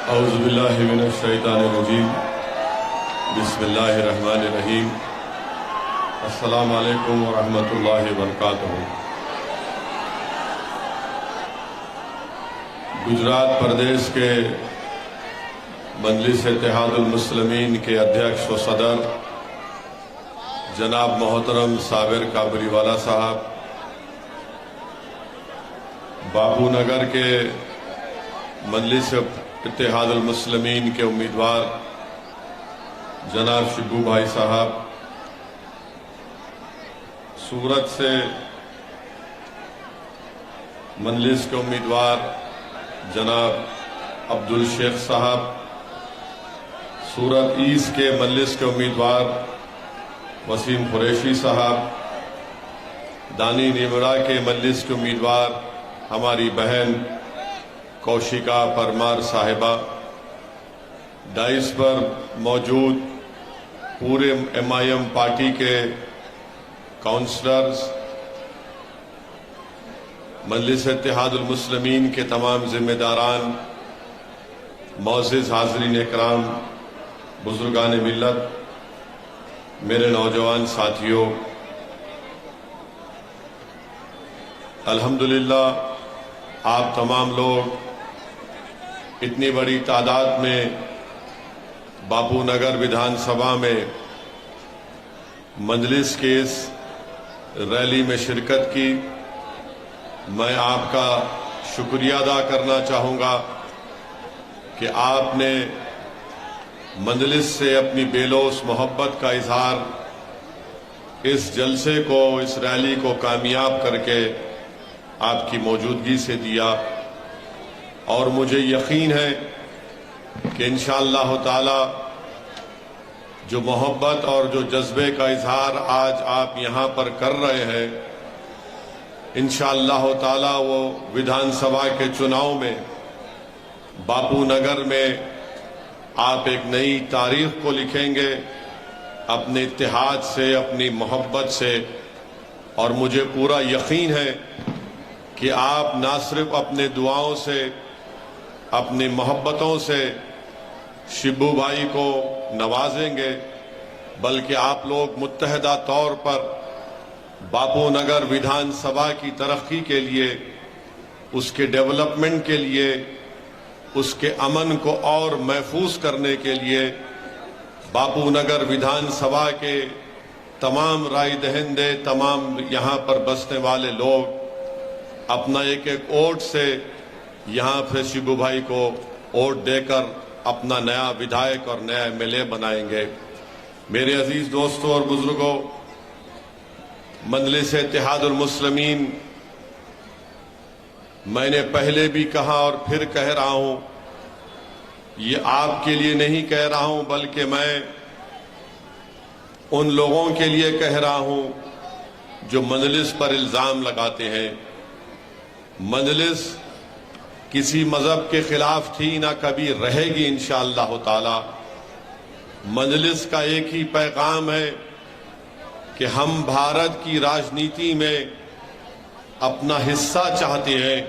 औज़ुबिल्लाहि मिनश्शैतानिर्रजीम बिस्मिल्लाहिर्रहमानिर्रहीम अस्सलामु अलैकुम वरहमतुल्लाहि वबरकातुहू। गुजरात प्रदेश के मजलिस इत्तेहादुल मुस्लिमीन के अध्यक्ष व सदर जनाब मोहतरम साबिर काबुलीवाला साहब, बापू नगर के मजलिस इत्तेहादुल मुस्लिमीन के उम्मीदवार जनाब शिब्बू भाई साहब, सूरत से मजलिस के उम्मीदवार जनाब अब्दुल शेख साहब, सूरत ईस्ट के मजलिस के उम्मीदवार वसीम कुरैशी साहब, दानी निमरा के मजलिस के उम्मीदवार हमारी बहन कौशिका परमार साहिबा, डाइस पर मौजूद पूरे MIM पार्टी के काउंसलर्स, मजलिस इत्तेहादुल मुस्लिमीन के तमाम जिम्मेदारान, मौज़िज़ हाज़रीन इकराम, बुजुर्गान मिल्लत, मेरे नौजवान साथियों, अल्हम्दुलिल्लाह आप तमाम लोग इतनी बड़ी तादाद में बापू नगर विधानसभा में मजलिस के इस रैली में शिरकत की। मैं आपका शुक्रिया अदा करना चाहूँगा कि आपने मजलिस से अपनी बेलोस मोहब्बत का इजहार इस जलसे को, इस रैली को कामयाब करके आपकी मौजूदगी से दिया। और मुझे यकीन है कि इंशाअल्लाह ताला जो मोहब्बत और जो जज्बे का इजहार आज आप यहाँ पर कर रहे हैं, इंशाअल्लाह ताला वो विधानसभा के चुनाव में बापू नगर में आप एक नई तारीख को लिखेंगे अपने इत्तेहाद से, अपनी मोहब्बत से। और मुझे पूरा यकीन है कि आप ना सिर्फ अपने दुआओं से, अपनी मोहब्बतों से शिब्बू भाई को नवाजेंगे, बल्कि आप लोग मुत्तहदा तौर पर बापू नगर विधानसभा की तरक्की के लिए, उसके डेवलपमेंट के लिए, उसके अमन को और महफूज करने के लिए बापू नगर विधानसभा के तमाम राय दहिंदे, तमाम यहाँ पर बसने वाले लोग अपना एक एक वोट से यहाँ पे शिब्बू भाई को वोट देकर अपना नया विधायक और नया MLA बनाएंगे। मेरे अजीज दोस्तों और बुजुर्गों, मजलिस इत्तेहादुल मुस्लिमीन, मैंने पहले भी कहा और फिर कह रहा हूं, ये आपके लिए नहीं कह रहा हूं, बल्कि मैं उन लोगों के लिए कह रहा हूं जो मजलिस पर इल्जाम लगाते हैं। मजलिस किसी मजहब के खिलाफ थी, ना कभी रहेगी इंशाअल्लाह ताला। मजलिस का एक ही पैगाम है कि हम भारत की राजनीति में अपना हिस्सा चाहते हैं।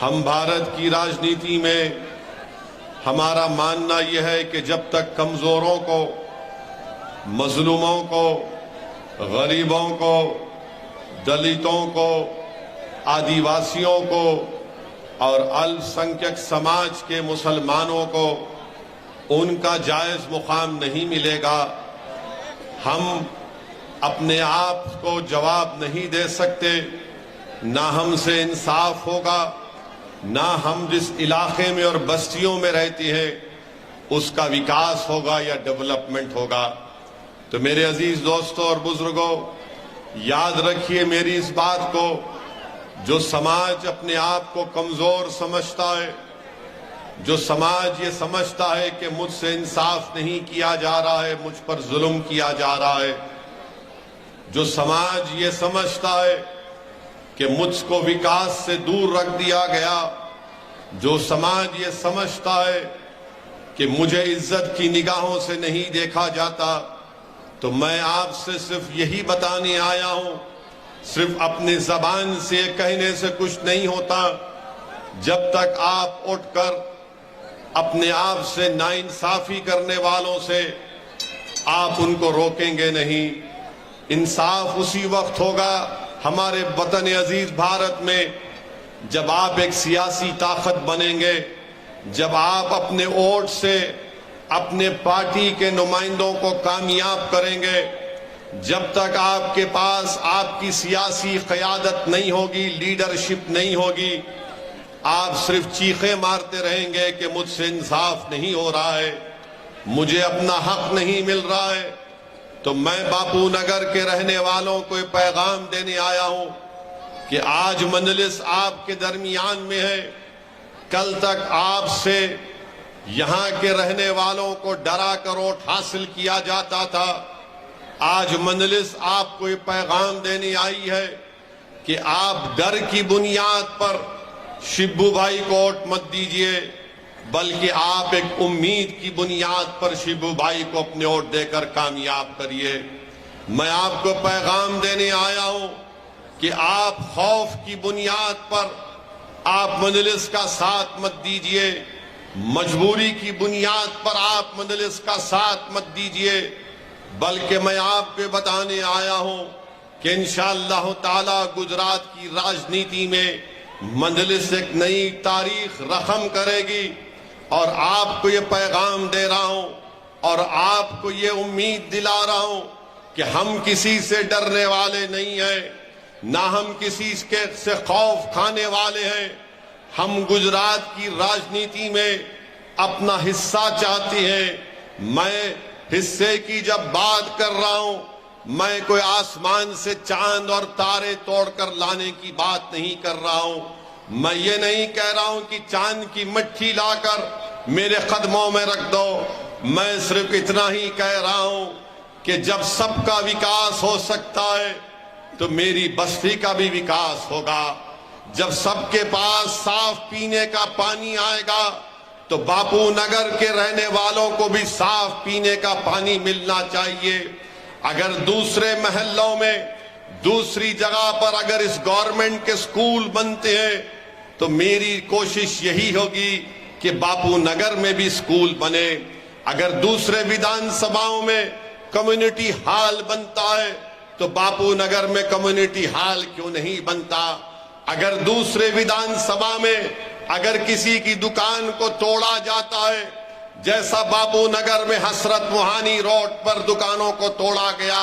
हम भारत की राजनीति में हमारा मानना यह है कि जब तक कमजोरों को, मजलूमों को, गरीबों को, दलितों को, आदिवासियों को और अल्पसंख्यक समाज के मुसलमानों को उनका जायज मुकाम नहीं मिलेगा, हम अपने आप को जवाब नहीं दे सकते। ना हमसे इंसाफ होगा, ना हम जिस इलाके में और बस्तियों में रहती हैं उसका विकास होगा या डेवलपमेंट होगा। तो मेरे अजीज दोस्तों और बुजुर्गों, याद रखिए मेरी इस बात को, जो समाज अपने आप को कमजोर समझता है, जो समाज ये समझता है कि मुझसे इंसाफ नहीं किया जा रहा है, मुझ पर जुल्म किया जा रहा है, जो समाज ये समझता है कि मुझको विकास से दूर रख दिया गया, जो समाज ये समझता है कि मुझे इज्जत की निगाहों से नहीं देखा जाता, तो मैं आपसे सिर्फ यही बताने आया हूं, सिर्फ अपनी जबान से कहने से कुछ नहीं होता। जब तक आप उठकर अपने आप से नाइंसाफी करने वालों से आप उनको रोकेंगे नहीं। इंसाफ उसी वक्त होगा हमारे वतन अजीज भारत में जब आप एक सियासी ताकत बनेंगे, जब आप अपने वोट से अपने पार्टी के नुमाइंदों को कामयाब करेंगे। जब तक आपके पास आपकी सियासी क़यादत नहीं होगी, लीडरशिप नहीं होगी, आप सिर्फ चीखें मारते रहेंगे कि मुझसे इंसाफ नहीं हो रहा है, मुझे अपना हक नहीं मिल रहा है। तो मैं बापू नगर के रहने वालों को ये पैगाम देने आया हूं कि आज मजलिस आपके दरमियान में है। कल तक आपसे यहां के रहने वालों को डरा कर वोट हासिल किया जाता था। आज मजलिस आपको ये पैगाम देने आई है कि आप डर की बुनियाद पर शिब्बू भाई को वोट मत दीजिए, बल्कि आप एक उम्मीद की बुनियाद पर शिब्बू भाई को अपने वोट देकर कामयाब करिए। मैं आपको पैगाम देने आया हूं कि आप खौफ की बुनियाद पर आप मजलिस का साथ मत दीजिए, मजबूरी की बुनियाद पर आप मजलिस का साथ मत दीजिए, बल्कि मैं आपको बताने आया हूं कि इंशाअल्लाह ताला गुजरात की राजनीति में मजलिस एक नई तारीख रकम करेगी। और आपको ये पैगाम दे रहा हूं और आपको ये उम्मीद दिला रहा हूं कि हम किसी से डरने वाले नहीं हैं, ना हम किसी के से खौफ खाने वाले हैं। हम गुजरात की राजनीति में अपना हिस्सा चाहते हैं। मैं हिस्से की जब बात कर रहा हूं, मैं कोई आसमान से चांद और तारे तोड़कर लाने की बात नहीं कर रहा हूं। मैं ये नहीं कह रहा हूं कि चांद की मट्ठी लाकर मेरे कदमों में रख दो। मैं सिर्फ इतना ही कह रहा हूं कि जब सबका विकास हो सकता है तो मेरी बस्ती का भी विकास होगा। जब सबके पास साफ पीने का पानी आएगा तो बापू नगर के रहने वालों को भी साफ पीने का पानी मिलना चाहिए। अगर दूसरे महल्लों में, दूसरी जगह पर अगर इस गवर्नमेंट के स्कूल बनते हैं तो मेरी कोशिश यही होगी कि बापू नगर में भी स्कूल बने। अगर दूसरे विधानसभाओं में कम्युनिटी हॉल बनता है तो बापू नगर में कम्युनिटी हॉल क्यों नहीं बनता। अगर दूसरे विधानसभा में अगर किसी की दुकान को तोड़ा जाता है, जैसा बापू नगर में हसरत मोहानी रोड पर दुकानों को तोड़ा गया,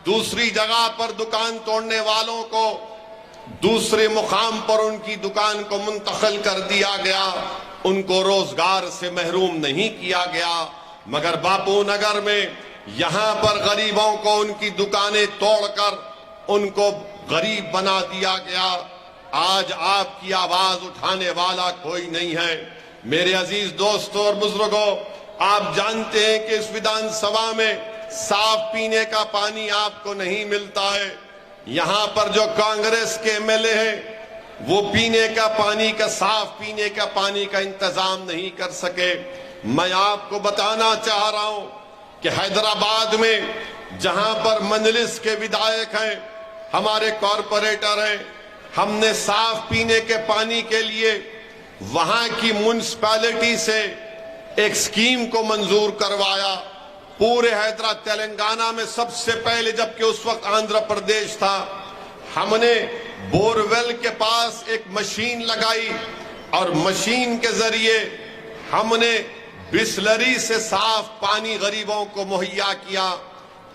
दूसरी जगह पर दुकान तोड़ने वालों को दूसरे मुकाम पर उनकी दुकान को मुंतकिल कर दिया गया, उनको रोजगार से महरूम नहीं किया गया। मगर बापू नगर में यहां पर गरीबों को उनकी दुकानें तोड़कर उनको गरीब बना दिया गया। आज आपकी आवाज उठाने वाला कोई नहीं है। मेरे अजीज दोस्तों और बुजुर्गों, आप जानते हैं कि इस विधानसभा में साफ पीने का पानी आपको नहीं मिलता है। यहां पर जो कांग्रेस के एमएलए हैं वो पीने का पानी का, साफ पीने का पानी का इंतजाम नहीं कर सके। मैं आपको बताना चाह रहा हूं कि हैदराबाद में जहां पर मजलिस के विधायक हैं, हमारे कॉरपोरेटर हैं, हमने साफ पीने के पानी के लिए वहां की म्युनिसिपैलिटी से एक स्कीम को मंजूर करवाया। पूरे हैदराबाद तेलंगाना में सबसे पहले, जबकि उस वक्त आंध्र प्रदेश था, हमने बोरवेल के पास एक मशीन लगाई और मशीन के जरिए हमने बिस्लरी से साफ पानी गरीबों को मुहैया किया।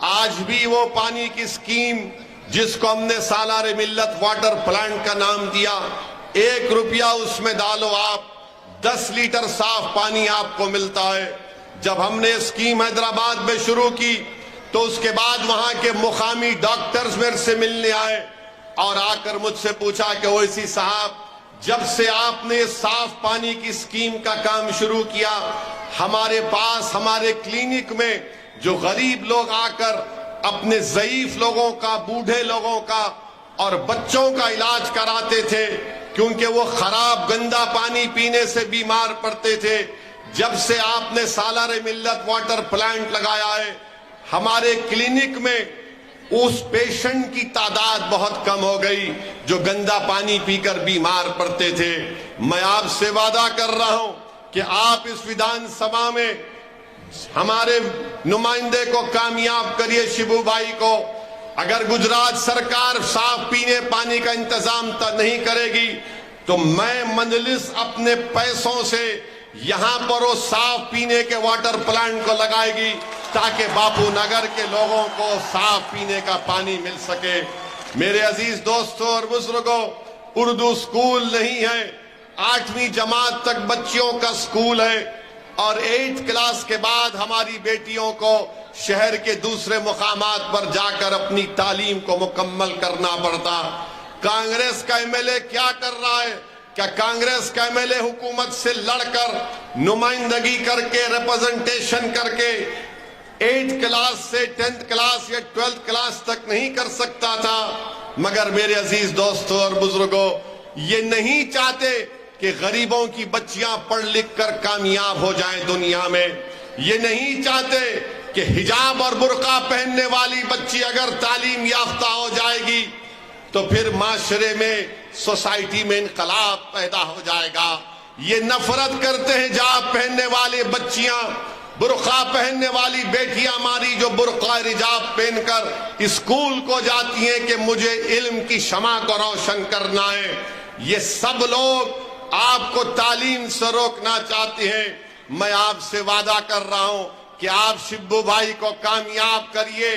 आज भी वो पानी की स्कीम जिसको हमने सालारे मिल्लत वाटर प्लांट का नाम दिया, 1 रुपया उसमें डालो आप, 10 लीटर साफ पानी आपको मिलता है। जब हमने स्कीम हैदराबाद में शुरू की तो उसके बाद वहां के मुकामी डॉक्टर्स मेरे से मिलने आए और आकर मुझसे पूछा कि ओवैसी साहब, जब से आपने साफ पानी की स्कीम का काम शुरू किया, हमारे पास हमारे क्लिनिक में जो गरीब लोग आकर अपने ज़ईफ लोगों का, बूढ़े लोगों का और बच्चों का इलाज कराते थे, क्योंकि वो खराब गंदा पानी पीने से बीमार पड़ते थे। जब से आपने सालारे मिल्लत वाटर प्लांट लगाया है, हमारे क्लिनिक में उस पेशेंट की तादाद बहुत कम हो गई जो गंदा पानी पीकर बीमार पड़ते थे। मैं आपसे वादा कर रहा हूं कि आप इस विधानसभा में हमारे नुमाइंदे को कामयाब करिए, शिबू भाई को। अगर गुजरात सरकार साफ पीने पानी का इंतजाम नहीं करेगी तो मैं मजलिस अपने पैसों से यहां पर वो साफ पीने के वाटर प्लांट को लगाएगी ताकि बापू नगर के लोगों को साफ पीने का पानी मिल सके। मेरे अजीज दोस्तों और बुजुर्गों, उर्दू स्कूल नहीं है, 8वीं जमात तक बच्चियों का स्कूल है और 8th क्लास के बाद हमारी बेटियों को शहर के दूसरे मुकामात पर जाकर अपनी तालीम को मुकम्मल करना पड़ता। कांग्रेस का एमएलए क्या कर रहा है? क्या कांग्रेस का एमएलए हुकूमत से लड़कर नुमाइंदगी करके रिप्रेजेंटेशन करके 8th क्लास से 10th क्लास या 12th क्लास तक नहीं कर सकता था? मगर मेरे अजीज दोस्तों और बुजुर्गों, ये नहीं चाहते कि गरीबों की बच्चियां पढ़ लिख कर कामयाब हो जाएं दुनिया में। ये नहीं चाहते कि हिजाब और बुर्का पहनने वाली बच्ची अगर तालीम याफ्ता हो जाएगी तो फिर माशरे में, सोसाइटी में इनकलाब पैदा हो जाएगा। ये नफरत करते हैं हिजाब पहनने वाले बच्चियां, बुर्का पहनने वाली बेटियां हमारी जो बुर्का हिजाब पहनकर स्कूल को जाती हैं कि मुझे इल्म की शमा को रोशन करना है। ये सब लोग आपको तालीम से रोकना चाहते हैं। मैं आपसे वादा कर रहा हूं कि आप शिब्बू भाई को कामयाब करिए।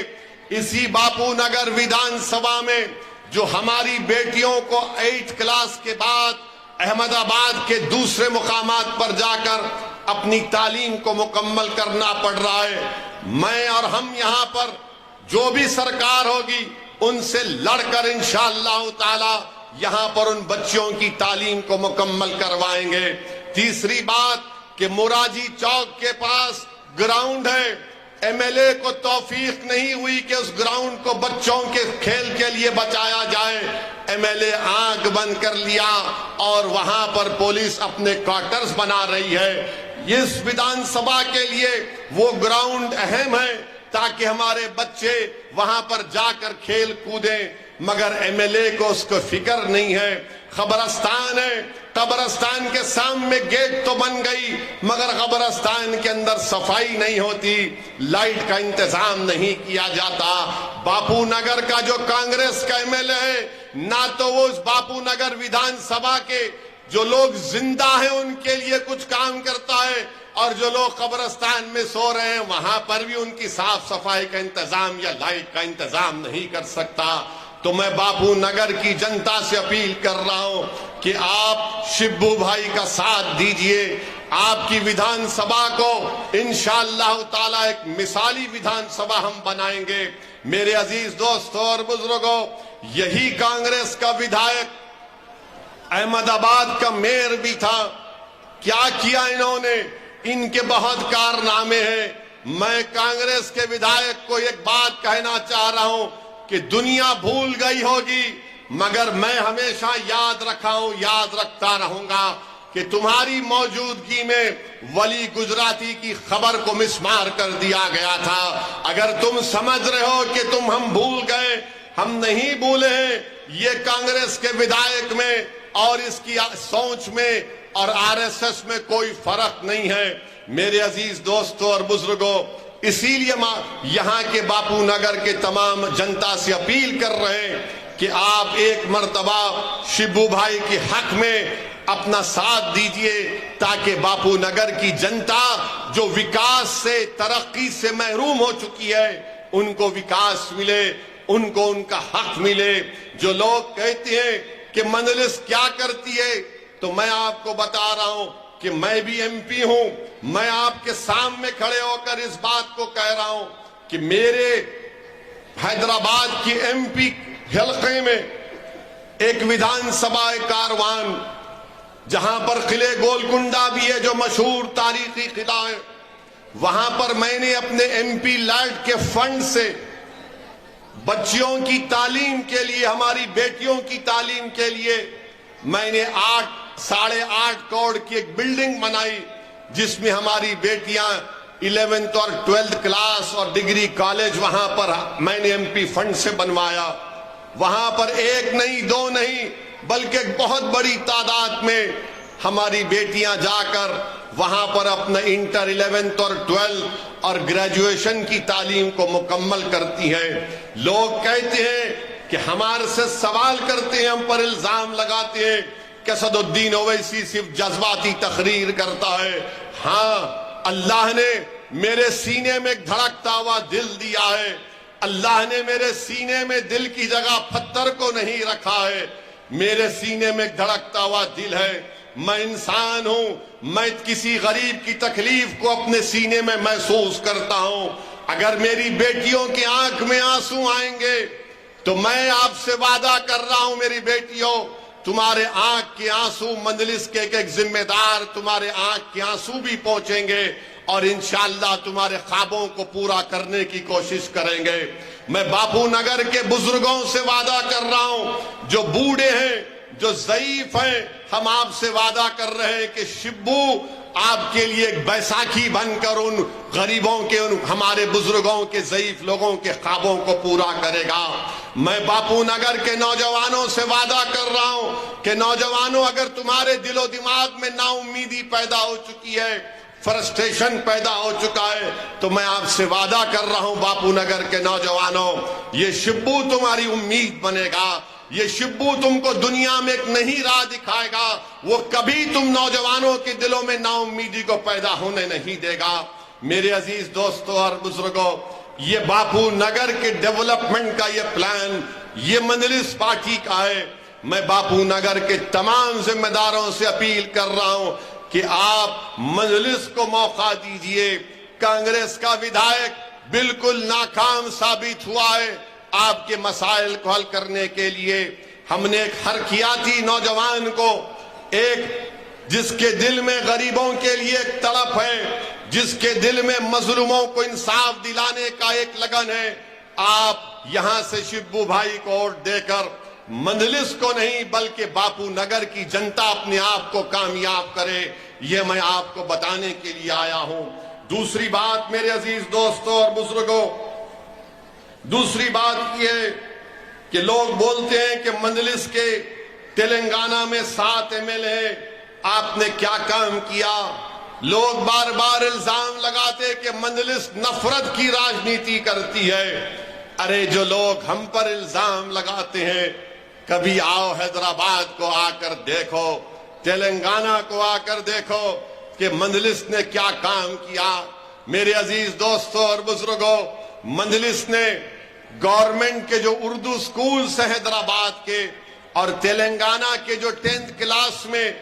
इसी बापू नगर विधानसभा में जो हमारी बेटियों को 8th क्लास के बाद अहमदाबाद के दूसरे मुकामात पर जाकर अपनी तालीम को मुकम्मल करना पड़ रहा है, मैं और हम यहां पर जो भी सरकार होगी उनसे लड़कर इंशाअल्लाह ताला यहां पर उन बच्चियों की तालीम को मुकम्मल करवाएंगे। तीसरी बात कि मुराजी चौक के पास ग्राउंड है, एमएलए को तौफीक नहीं हुई कि उस ग्राउंड को बच्चों के खेल के लिए बचाया जाए। एमएलए आंख बंद कर लिया और वहां पर पुलिस अपने क्वार्टर्स बना रही है। इस विधानसभा के लिए वो ग्राउंड अहम है ताकि हमारे बच्चे वहां पर जाकर खेल कूदें, मगर एमएलए को उसको फिक्र नहीं है। खबरस्तान है, कब्रस्तान के सामने गेट तो बन गई मगर कब्रस्तान के अंदर सफाई नहीं होती, लाइट का इंतजाम नहीं किया जाता। बापू नगर का जो कांग्रेस का एमएलए है, ना तो वो उस बापू नगर विधानसभा के जो लोग जिंदा हैं उनके लिए कुछ काम करता है और जो लोग कब्रस्तान में सो रहे हैं वहां पर भी उनकी साफ सफाई का इंतजाम या लाइट का इंतजाम नहीं कर सकता। तो मैं बापू नगर की जनता से अपील कर रहा हूं कि आप शिब्बू भाई का साथ दीजिए। आपकी विधानसभा को इंशाअल्लाह ताला एक मिसाली विधानसभा हम बनाएंगे। मेरे अजीज दोस्तों और बुजुर्गों, यही कांग्रेस का विधायक अहमदाबाद का मेयर भी था। क्या किया इन्होंने? इनके बहुत कारनामे हैं। मैं कांग्रेस के विधायक को एक बात कहना चाह रहा हूं कि दुनिया भूल गई होगी मगर मैं हमेशा याद रखता रहूंगा कि तुम्हारी मौजूदगी में वली गुजराती की खबर को मिसमार कर दिया गया था। अगर तुम समझ रहे हो कि हम भूल गए, हम नहीं भूले हैं। ये कांग्रेस के विधायक में और इसकी सोच में और आरएसएस में कोई फर्क नहीं है। मेरे अजीज दोस्तों और बुजुर्गों, इसीलिए यहाँ के बापू नगर के तमाम जनता से अपील कर रहे हैं कि आप एक मर्तबा शिब्बू भाई के हक में अपना साथ दीजिए ताकि बापू नगर की जनता जो विकास से, तरक्की से महरूम हो चुकी है, उनको विकास मिले, उनको उनका हक मिले। जो लोग कहते हैं कि मजलिस क्या करती है, तो मैं आपको बता रहा हूं कि मैं भी एमपी हूं। मैं आपके सामने खड़े होकर इस बात को कह रहा हूं कि मेरे हैदराबाद की एमपी हलके में एक विधानसभा कारवान, जहां पर किले गोलकुंडा भी है जो मशहूर तारीखी किला है, वहां पर मैंने अपने एमपी लैंड के फंड से बच्चियों की तालीम के लिए, हमारी बेटियों की तालीम के लिए मैंने 8.5 करोड़ की एक बिल्डिंग बनाई जिसमें हमारी बेटियां 11th और 12th क्लास और डिग्री कॉलेज वहां पर मैंने एमपी फंड से बनवाया। वहां पर एक नहीं, दो नहीं, बल्कि बहुत बड़ी तादाद में हमारी बेटियां जाकर वहां पर अपना इंटर 11th और 12th और ग्रेजुएशन की तालीम को मुकम्मल करती हैं। लोग कहते हैं कि हमारे से सवाल करते हैं, हम पर इल्जाम लगाते हैं कि असदुद्दीन ओवैसी सिर्फ जज्बाती तकरीर करता है। हाँ, अल्लाह ने मेरे सीने में एक धड़कता हुआ दिल दिया है। अल्लाह ने मेरे सीने में दिल की जगह पत्थर को नहीं रखा है। मेरे सीने में एक धड़कता हुआ दिल है। मैं इंसान हूं, मैं किसी गरीब की तकलीफ को अपने सीने में महसूस करता हूं। अगर मेरी बेटियों की आंख में आंसू आएंगे तो मैं आपसे वादा कर रहा हूं मेरी बेटियों, तुम्हारे आंख के आंसू मंजलिस के एक जिम्मेदार तुम्हारे आंख के आंसू भी पहुंचेंगे और इंशाअल्लाह तुम्हारे ख्वाबों को पूरा करने की कोशिश करेंगे। मैं बापू नगर के बुजुर्गों से वादा कर रहा हूं, जो बूढ़े हैं, जो ज़ईफ हैं, हम आपसे वादा कर रहे हैं कि शिब्बू आपके लिए एक बैसाखी बनकर उन गरीबों के, उन हमारे बुजुर्गों के, ज़ईफ लोगों के ख्वाबों को पूरा करेगा। मैं बापू नगर के नौजवानों से वादा कर रहा हूं कि नौजवानों, अगर तुम्हारे दिलो दिमाग में नाउम्मीदी पैदा हो चुकी है, फ्रस्ट्रेशन पैदा हो चुका है, तो मैं आपसे वादा कर रहा हूं बापू नगर के नौजवानों, ये शिब्बू तुम्हारी उम्मीद बनेगा। ये शिब्बू तुमको दुनिया में एक नई राह दिखाएगा। वो कभी तुम नौजवानों के दिलों में नाउम्मीदी को पैदा होने नहीं देगा। मेरे अजीज दोस्तों और बुजुर्गों, ये बापू नगर के डेवलपमेंट का ये प्लान, ये मंजलिस पार्टी का है। मैं बापू नगर के तमाम जिम्मेदारों से अपील कर रहा हूं कि आप मंजलिस को मौका दीजिए। कांग्रेस का विधायक बिल्कुल नाकाम साबित हुआ है आपके मसाइल को हल करने के लिए। हमने एक हरकियाती नौजवान को, एक जिसके दिल में गरीबों के लिए एक तड़प है, जिसके दिल में मजलूमों को इंसाफ दिलाने का एक लगन है, आप यहां से शिब्बू भाई को वोट देकर मंजलिस को नहीं बल्कि बापू नगर की जनता अपने आप को कामयाब करे, ये मैं आपको बताने के लिए आया हूं। दूसरी बात मेरे अजीज दोस्तों और बुजुर्गों, दूसरी बात यह कि लोग बोलते हैं कि मंजलिस के तेलंगाना में 7 MLA, आपने क्या काम किया। लोग बार बार इल्जाम लगाते कि मंजलिस नफरत की राजनीति करती है। अरे जो लोग हम पर इल्जाम लगाते हैं, कभी आओ हैदराबाद को आकर देखो, तेलंगाना को आकर देखो कि मंजलिस ने क्या काम किया। मेरे अजीज दोस्तों और बुजुर्गों, मंजलिस ने गवर्नमेंट के जो उर्दू स्कूल है हैदराबाद के और तेलंगाना के जो 10th क्लास में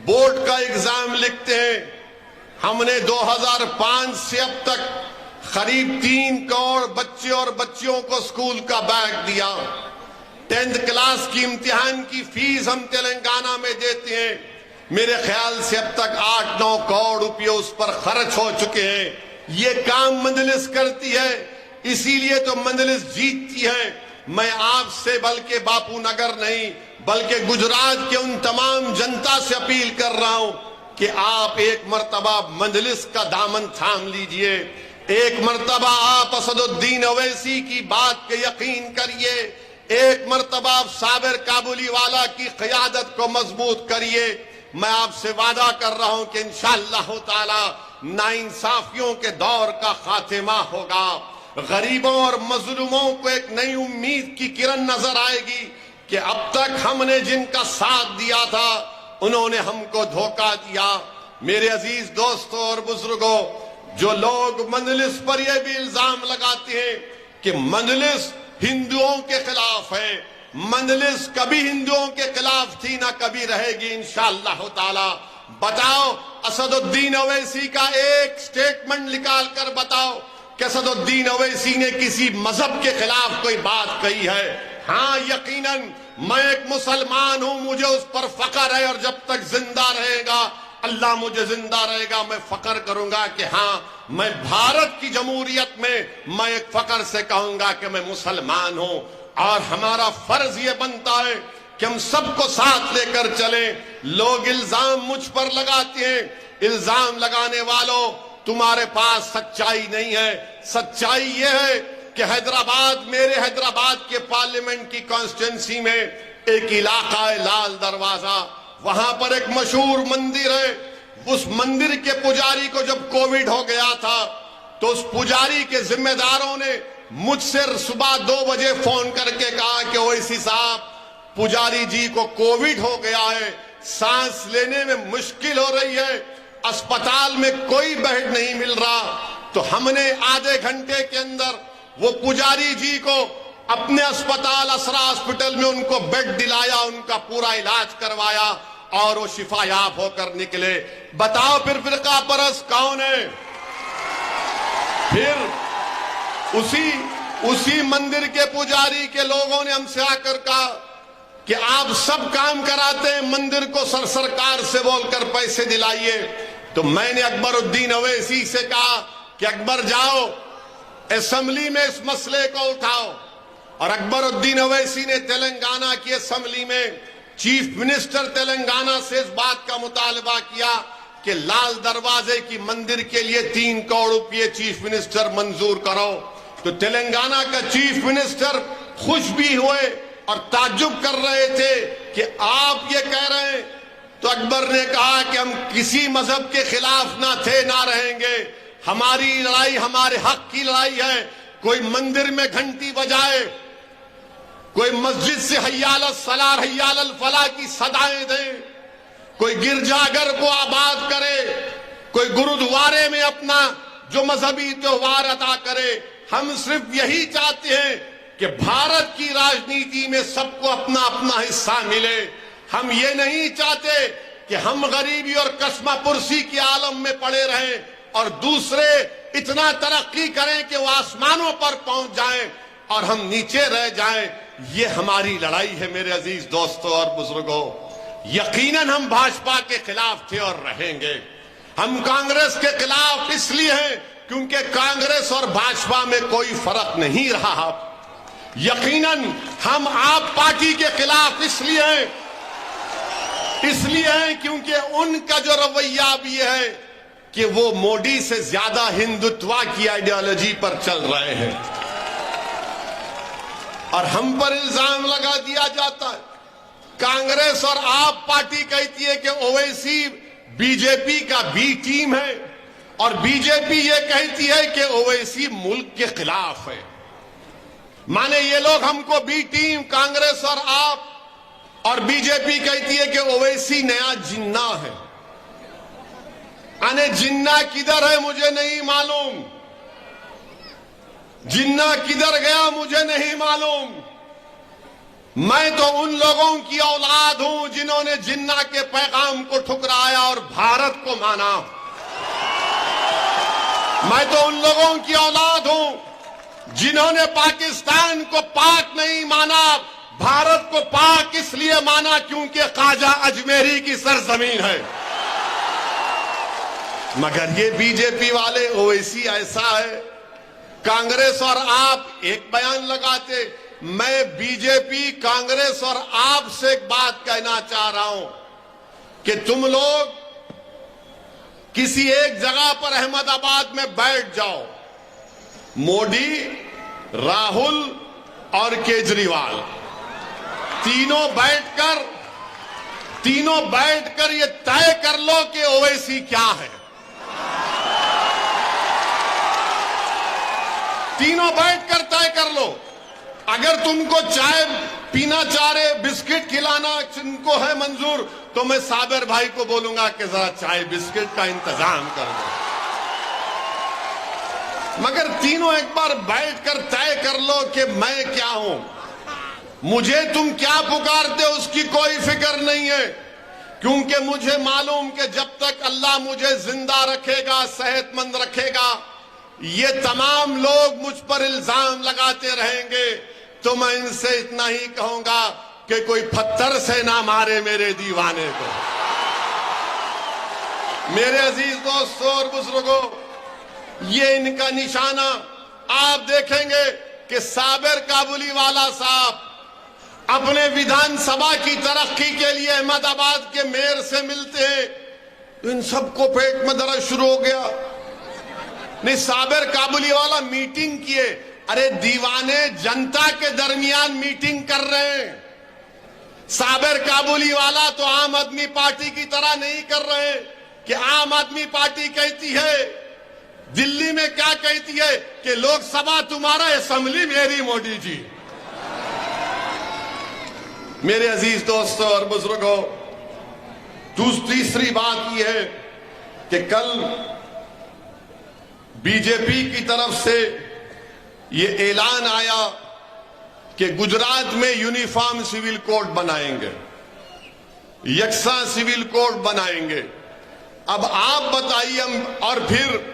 बोर्ड का एग्जाम लिखते हैं, हमने 2005 से अब तक करीब 3 करोड़ बच्चे और बच्चियों को स्कूल का बैग दिया। 10th क्लास की इम्तिहान की फीस हम तेलंगाना में देते हैं। मेरे ख्याल से अब तक 8-9 करोड़ रुपये उस पर खर्च हो चुके हैं। ये काम मंजलिस करती है, इसीलिए तो मंजलिस जीतती है। मैं आपसे बल्कि बापू नगर नहीं बल्कि गुजरात के उन तमाम जनता से अपील कर रहा हूं कि आप एक मर्तबा मंजलिस का दामन थाम लीजिए। एक मर्तबा आप असदुद्दीन ओवैसी की बात के यकीन करिए। एक मर्तबा आप साबिर काबुलीवाला की क़यादत को मजबूत करिए। मैं आपसे वादा कर रहा हूं कि इंशाअल्लाह ताला नाइंसाफियों के दौर का खात्मा होगा। गरीबों और मजलूमों को एक नई उम्मीद की किरण नजर आएगी कि अब तक हमने जिनका साथ दिया था उन्होंने हमको धोखा दिया। मेरे अजीज दोस्तों और बुजुर्गों, जो लोग मंजलिस पर यह भी इल्जाम लगाते हैं कि मंजलिस हिंदुओं के खिलाफ है, मंजलिस कभी हिंदुओं के खिलाफ थी ना कभी रहेगी इंशाअल्लाह ताला। बताओ, असदुद्दीन ओवैसी का एक स्टेटमेंट निकाल कर बताओ कि असदुद्दीन ओवैसी ने किसी मजहब के खिलाफ कोई बात कही है? हाँ, यकीनन मैं एक मुसलमान हूं, मुझे उस पर फख्र है और जब तक जिंदा रहेगा, अल्लाह मुझे जिंदा रहेगा, मैं फख्र करूंगा कि हाँ, मैं भारत की जमहूरियत में मैं एक फख्र से कहूंगा कि मैं मुसलमान हूं। और हमारा फर्ज ये बनता है कि हम सबको साथ लेकर चले। लोग इल्जाम मुझ पर लगाते हैं, इल्जाम लगाने वालों, तुम्हारे पास सच्चाई नहीं है। सच्चाई यह है कि हैदराबाद, मेरे हैदराबाद के पार्लियामेंट की कॉन्स्टिट्यूंसी में एक इलाका है लाल दरवाजा, वहां पर एक मशहूर मंदिर है उस मंदिर के पुजारी को जब कोविड हो गया था तो उस पुजारी के जिम्मेदारों ने मुझसे सुबह 2 बजे फोन करके कहा कि ओवैसी साहब, पुजारी जी को कोविड हो गया है, सांस लेने में मुश्किल हो रही है, अस्पताल में कोई बेड नहीं मिल रहा। तो हमने आधे घंटे के अंदर वो पुजारी जी को अपने अस्पताल असरा हॉस्पिटल में उनको बेड दिलाया, उनका पूरा इलाज करवाया और वो शिफायाब होकर निकले। बताओ फिर फिरका परस्त कौन है? फिर उसी मंदिर के पुजारी के लोगों ने हमसे आकर कहा कि आप सब काम कराते हैं, मंदिर को सरकार से बोलकर पैसे दिलाइए। तो मैंने अकबरुद्दीन अवैसी से कहा कि अकबर जाओ असेंबली में इस मसले को उठाओ। और अकबरुद्दीन अवैसी ने तेलंगाना की असेंबली में चीफ मिनिस्टर तेलंगाना से इस बात का मुतालबा किया कि लाल दरवाजे की मंदिर के लिए 3 करोड़ रुपये चीफ मिनिस्टर मंजूर करो। तो तेलंगाना का चीफ मिनिस्टर खुश भी हुए और ताज्जुब कर रहे थे कि आप ये कह रहे हैं। तो अकबर ने कहा कि हम किसी मजहब के खिलाफ ना थे ना रहेंगे, हमारी लड़ाई हमारे हक की लड़ाई है। कोई मंदिर में घंटी बजाए, कोई मस्जिद से हय्याल सलाह हय्याल फलाह की सदाएं दे, कोई गिरजाघर को आबाद करे, कोई गुरुद्वारे में अपना जो मजहबी त्योहार अदा करे। हम सिर्फ यही चाहते हैं कि भारत की राजनीति में सबको अपना अपना हिस्सा मिले। हम ये नहीं चाहते कि हम गरीबी और कस्मापुरसी के आलम में पड़े रहें और दूसरे इतना तरक्की करें कि वो आसमानों पर पहुंच जाएं और हम नीचे रह जाएं। ये हमारी लड़ाई है मेरे अजीज दोस्तों और बुजुर्गों। यकीनन हम भाजपा के खिलाफ थे और रहेंगे। हम कांग्रेस के खिलाफ इसलिए हैं क्योंकि कांग्रेस और भाजपा में कोई फर्क नहीं रहा। यकीनन हम आप पार्टी के खिलाफ इसलिए हैं क्योंकि उनका जो रवैया भी है कि वो मोदी से ज्यादा हिंदुत्व की आइडियोलॉजी पर चल रहे हैं और हम पर इल्जाम लगा दिया जाता है। कांग्रेस और आप पार्टी कहती है कि ओवैसी बीजेपी का बी टीम है और बीजेपी ये कहती है कि ओवैसी मुल्क के खिलाफ है। माने ये लोग हमको बी टीम कांग्रेस और आप और बीजेपी कहती है कि ओवैसी नया जिन्ना है। अने जिन्ना किधर है मुझे नहीं मालूम, जिन्ना किधर गया मुझे नहीं मालूम। मैं तो उन लोगों की औलाद हूं जिन्होंने जिन्ना के पैगाम को ठुकराया और भारत को माना। मैं तो उन लोगों की औलाद हूं जिन्होंने पाकिस्तान को पाक नहीं माना, भारत को पाक इसलिए माना क्योंकि ख्वाजा अजमेरी की सरजमीन है। मगर ये बीजेपी वाले ओवैसी ऐसा है। कांग्रेस और आप एक बयान लगाते। मैं बीजेपी कांग्रेस और आप से एक बात कहना चाह रहा हूं कि तुम लोग किसी एक जगह पर अहमदाबाद में बैठ जाओ, मोदी, राहुल और केजरीवाल तीनों बैठकर ये तय कर लो कि ओवैसी क्या है। तीनों बैठकर तय कर लो। अगर तुमको चाय पीना चाह रहे, बिस्किट खिलाना जिनको है मंजूर, तो मैं साबिर भाई को बोलूंगा कि जरा चाय बिस्किट का इंतजाम कर दो। मगर तीनों एक बार बैठकर तय कर लो कि मैं क्या हूं। मुझे तुम क्या पुकारते हो उसकी कोई फिक्र नहीं है, क्योंकि मुझे मालूम कि जब तक अल्लाह मुझे जिंदा रखेगा, सेहतमंद रखेगा, ये तमाम लोग मुझ पर इल्जाम लगाते रहेंगे। तो मैं इनसे इतना ही कहूंगा कि कोई पत्थर से ना मारे मेरे दीवाने को। मेरे अजीज दोस्तों और बुजुर्गों, ये इनका निशाना आप देखेंगे कि साबिर काबुलीवाला साहब अपने विधानसभा की तरक्की के लिए अहमदाबाद के मेयर से मिलते हैं, इन सबको पेट में दर्द शुरू हो गया। नहीं, साबिर काबुलीवाला मीटिंग किए। अरे दीवाने जनता के दरमियान मीटिंग कर रहे हैं। साबिर काबुलीवाला तो आम आदमी पार्टी की तरह नहीं कर रहे। कि आम आदमी पार्टी कहती है, दिल्ली में क्या कहती है कि लोकसभा तुम्हारा, असेंबली मेरी। मोदी जी, मेरे अजीज दोस्तों और बुजुर्गों, तीसरी बात यह है कि कल बीजेपी की तरफ से यह ऐलान आया कि गुजरात में यूनिफॉर्म सिविल कोड बनाएंगे, यकसा सिविल कोड बनाएंगे। अब आप बताइए, और फिर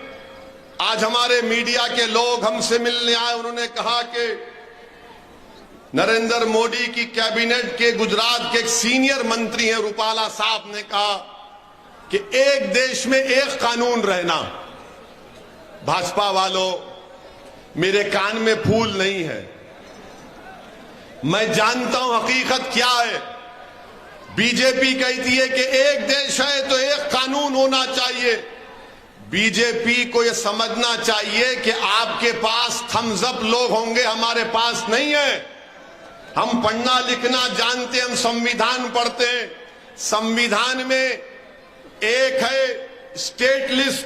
आज हमारे मीडिया के लोग हमसे मिलने आए, उन्होंने कहा कि नरेंद्र मोदी की कैबिनेट के गुजरात के एक सीनियर मंत्री हैं रूपाला साहब ने कहा कि एक देश में एक कानून रहना। भाजपा वालों, मेरे कान में फूल नहीं है, मैं जानता हूं हकीकत क्या है। बीजेपी कहती है कि एक देश है तो एक कानून होना चाहिए। बीजेपी को यह समझना चाहिए कि आपके पास थम्स अप लोग होंगे, हमारे पास नहीं है। हम पढ़ना लिखना जानते हैं, हम संविधान पढ़ते हैं। संविधान में एक है स्टेट लिस्ट,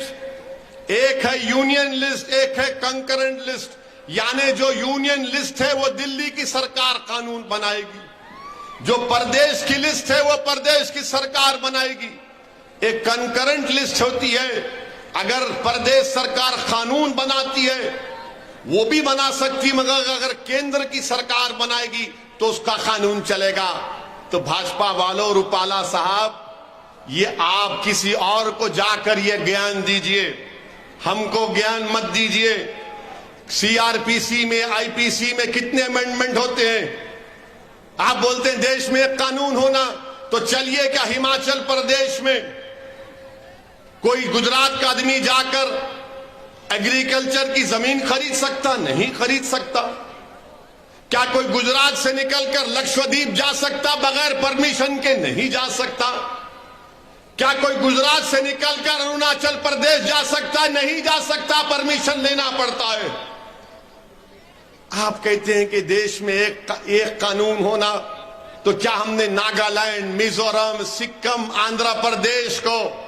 एक है यूनियन लिस्ट, एक है कंकरेंट लिस्ट। यानी जो यूनियन लिस्ट है वो दिल्ली की सरकार कानून बनाएगी, जो प्रदेश की लिस्ट है वो प्रदेश की सरकार बनाएगी। एक कंकरेंट लिस्ट होती है, अगर प्रदेश सरकार कानून बनाती है वो भी बना सकती, मगर अगर केंद्र की सरकार बनाएगी तो उसका कानून चलेगा। तो भाजपा वालों, रूपाला साहब, ये आप किसी और को जाकर ये ज्ञान दीजिए, हमको ज्ञान मत दीजिए। सीआरपीसी में, आईपीसी में कितने अमेंडमेंट होते हैं। आप बोलते हैं देश में एक कानून होना, तो चलिए क्या हिमाचल प्रदेश में कोई गुजरात का आदमी जाकर एग्रीकल्चर की जमीन खरीद सकता? नहीं खरीद सकता। क्या कोई गुजरात से निकलकर लक्षद्वीप जा सकता बगैर परमिशन के? नहीं जा सकता। क्या कोई गुजरात से निकलकर अरुणाचल प्रदेश जा सकता? नहीं जा सकता, परमिशन लेना पड़ता है। आप कहते हैं कि देश में एक कानून होना, तो क्या हमने नागालैंड, मिजोरम, सिक्किम, आंध्र प्रदेश को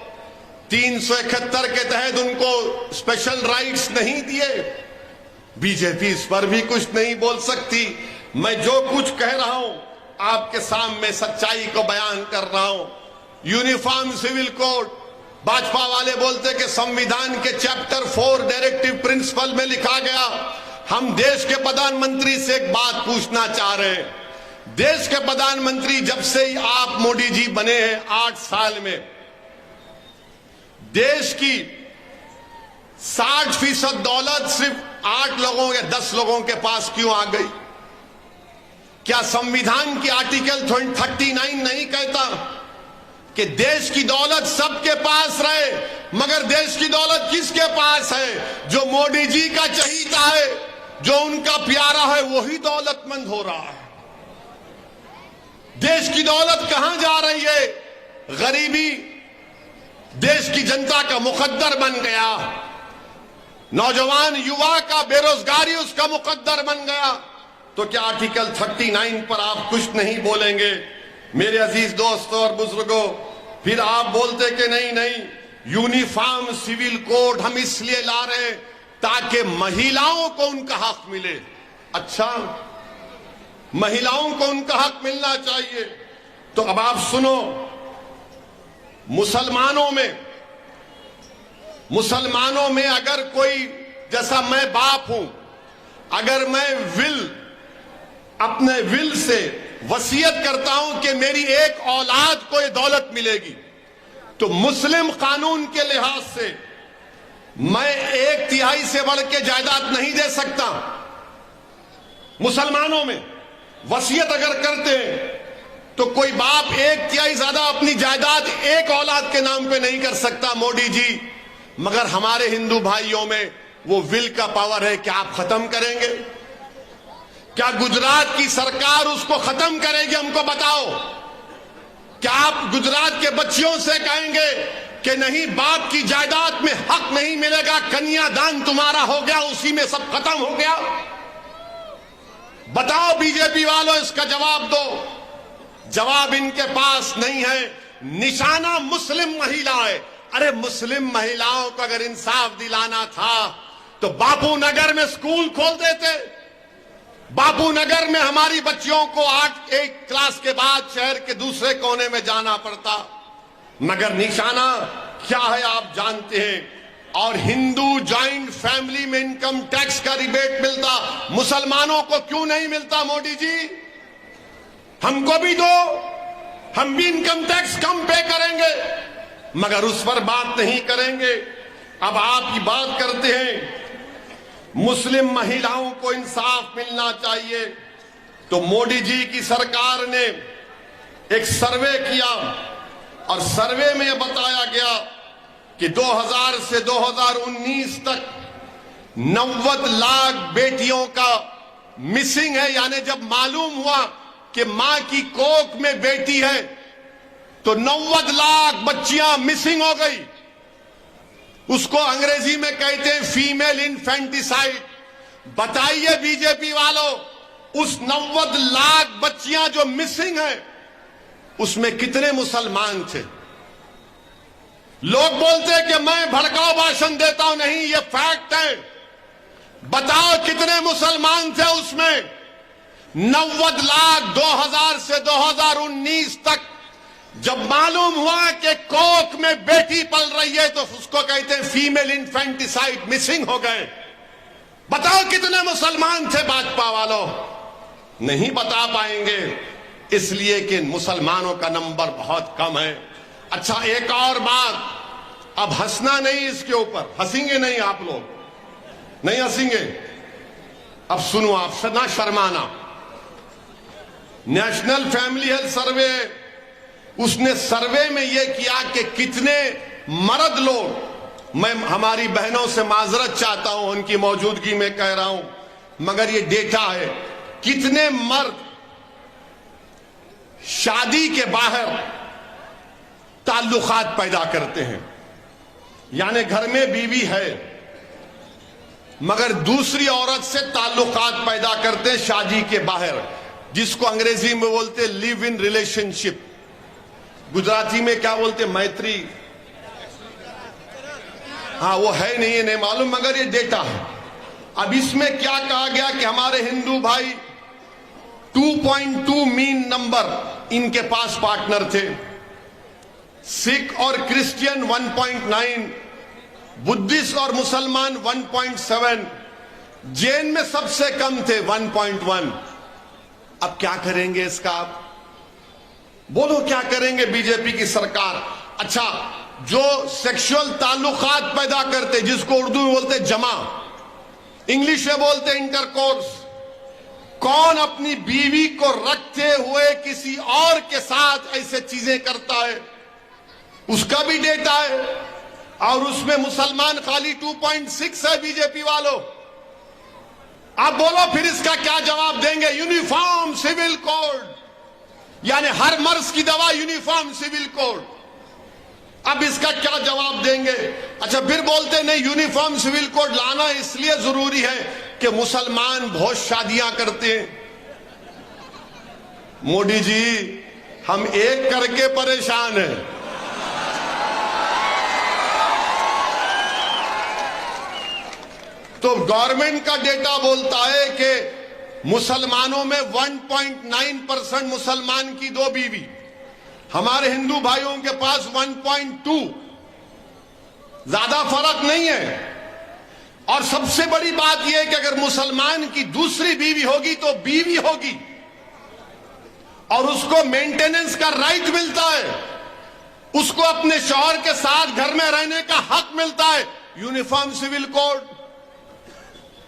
371 के तहत उनको स्पेशल राइट्स नहीं दिए? बीजेपी इस पर भी कुछ नहीं बोल सकती। मैं जो कुछ कह रहा हूं आपके सामने सच्चाई को बयान कर रहा हूं। यूनिफॉर्म सिविल कोड, भाजपा वाले बोलते कि संविधान के चैप्टर 4 डायरेक्टिव प्रिंसिपल में लिखा गया। हम देश के प्रधानमंत्री से एक बात पूछना चाह रहे हैं। देश के प्रधानमंत्री जब से ही आप मोदी जी बने हैं 8 साल में, देश की 60% दौलत सिर्फ 8 लोगों या 10 लोगों के पास क्यों आ गई? क्या संविधान की आर्टिकल 39 नहीं कहता कि देश की दौलत सबके पास रहे? मगर देश की दौलत किसके पास है? जो मोदी जी का चहीता है, जो उनका प्यारा है, वही दौलतमंद हो रहा है। देश की दौलत कहां जा रही है? गरीबी देश की जनता का मुकद्दर बन गया, नौजवान युवा का बेरोजगारी उसका मुकद्दर बन गया। तो क्या आर्टिकल 39 पर आप कुछ नहीं बोलेंगे? मेरे अजीज दोस्तों और बुजुर्गों, फिर आप बोलते कि नहीं, यूनिफॉर्म सिविल कोड हम इसलिए ला रहे हैं ताकि महिलाओं को उनका हक मिले। अच्छा, महिलाओं को उनका हक मिलना चाहिए। तो अब आप सुनो, मुसलमानों में अगर कोई, जैसा मैं बाप हूं, अगर मैं अपने विल से वसीयत करता हूं कि मेरी एक औलाद को ये दौलत मिलेगी, तो मुस्लिम कानून के लिहाज से मैं 1/3 से बढ़ के जायदाद नहीं दे सकता। मुसलमानों में वसीयत अगर करते हैं तो कोई बाप 1/3 ज्यादा अपनी जायदाद एक औलाद के नाम पे नहीं कर सकता, मोदी जी। मगर हमारे हिंदू भाइयों में वो विल का पावर है। क्या आप खत्म करेंगे? क्या गुजरात की सरकार उसको खत्म करेगी? हमको बताओ। क्या आप गुजरात के बच्चियों से कहेंगे कि नहीं, बाप की जायदाद में हक नहीं मिलेगा, कन्यादान तुम्हारा हो गया, उसी में सब खत्म हो गया? बताओ बीजेपी वालों, इसका जवाब दो। जवाब इनके पास नहीं है। निशाना मुस्लिम महिला है। अरे मुस्लिम महिलाओं को अगर इंसाफ दिलाना था तो बापू नगर में स्कूल खोल देते। बापू नगर में हमारी बच्चियों को 8 क्लास के बाद शहर के दूसरे कोने में जाना पड़ता, मगर निशाना क्या है आप जानते हैं। और हिंदू जॉइंट फैमिली में इनकम टैक्स का रिबेट मिलता, मुसलमानों को क्यों नहीं मिलता? मोदी जी हमको भी दो, हम भी इनकम टैक्स कम पे करेंगे, मगर उस पर बात नहीं करेंगे। अब आप की बात करते हैं मुस्लिम महिलाओं को इंसाफ मिलना चाहिए, तो मोदी जी की सरकार ने एक सर्वे किया और सर्वे में बताया गया कि 2000 से 2019 तक 90 लाख बेटियों का मिसिंग है। यानी जब मालूम हुआ कि मां की कोख में बेटी है तो 90 लाख बच्चियां मिसिंग हो गई। उसको अंग्रेजी में कहते हैं फीमेल इन्फेंटिसाइड। बताइए बीजेपी वालों, उस 90 लाख बच्चियां जो मिसिंग है उसमें कितने मुसलमान थे? लोग बोलते हैं कि मैं भड़काऊ भाषण देता हूं, नहीं, ये फैक्ट है। बताओ कितने मुसलमान थे उसमें? 90 लाख। 2000 से 2019 तक जब मालूम हुआ कि कोख में बेटी पल रही है तो उसको कहते हैं फीमेल इन्फेंटिसाइड, मिसिंग हो गए। बताओ कितने मुसलमान थे भाजपा वालों? नहीं बता पाएंगे, इसलिए कि मुसलमानों का नंबर बहुत कम है। अच्छा, एक और बात, अब हंसना नहीं इसके ऊपर, हंसेंगे नहीं आप लोग, नहीं हंसेंगे। अब सुनो, आप ना शर्माना। नेशनल फैमिली हेल्थ सर्वे, उसने सर्वे में यह किया कि कितने मर्द लोग, मैं हमारी बहनों से माजरत चाहता हूं, उनकी मौजूदगी में कह रहा हूं, मगर यह डेटा है, कितने मर्द शादी के बाहर ताल्लुकात पैदा करते हैं। यानी घर में बीवी है मगर दूसरी औरत से ताल्लुकात पैदा करते हैं शादी के बाहर, जिसको अंग्रेजी में बोलते हैं लिव इन रिलेशनशिप। गुजराती में क्या बोलते? मैत्री। हाँ, वो है नहीं, ये नहीं मालूम, मगर ये डेटा है। अब इसमें क्या कहा गया कि हमारे हिंदू भाई 2.2 मीन नंबर इनके पास पार्टनर थे, सिख और क्रिश्चियन 1.9, बुद्धिस्ट और मुसलमान 1.7, जैन में सबसे कम थे 1.1। अब क्या करेंगे इसका? आप बोलो क्या करेंगे बीजेपी की सरकार? अच्छा, जो सेक्सुअल ताल्लुकात पैदा करते, जिसको उर्दू में बोलते जमा, इंग्लिश में बोलते इंटरकोर्स, कौन अपनी बीवी को रखते हुए किसी और के साथ ऐसे चीजें करता है, उसका भी डेटा है। और उसमें मुसलमान खाली 2.6 है बीजेपी वालों। आप बोलो फिर इसका क्या जवाब देंगे? यूनिफॉर्म सिविल कोड, यानी हर मर्ज की दवा यूनिफॉर्म सिविल कोड। अब इसका क्या जवाब देंगे? अच्छा, फिर बोलते नहीं, यूनिफॉर्म सिविल कोड लाना इसलिए जरूरी है कि मुसलमान बहुत शादियां करते हैं। मोदी जी, हम एक करके परेशान हैं। तो गवर्नमेंट का डेटा बोलता है कि मुसलमानों में 1.9% मुसलमान की 2 बीवी, हमारे हिंदू भाइयों के पास 1.2, ज्यादा फर्क नहीं है। और सबसे बड़ी बात यह है कि अगर मुसलमान की दूसरी बीवी होगी तो बीवी होगी और उसको मेंटेनेंस का राइट मिलता है, उसको अपने शौहर के साथ घर में रहने का हक मिलता है। Uniform civil code.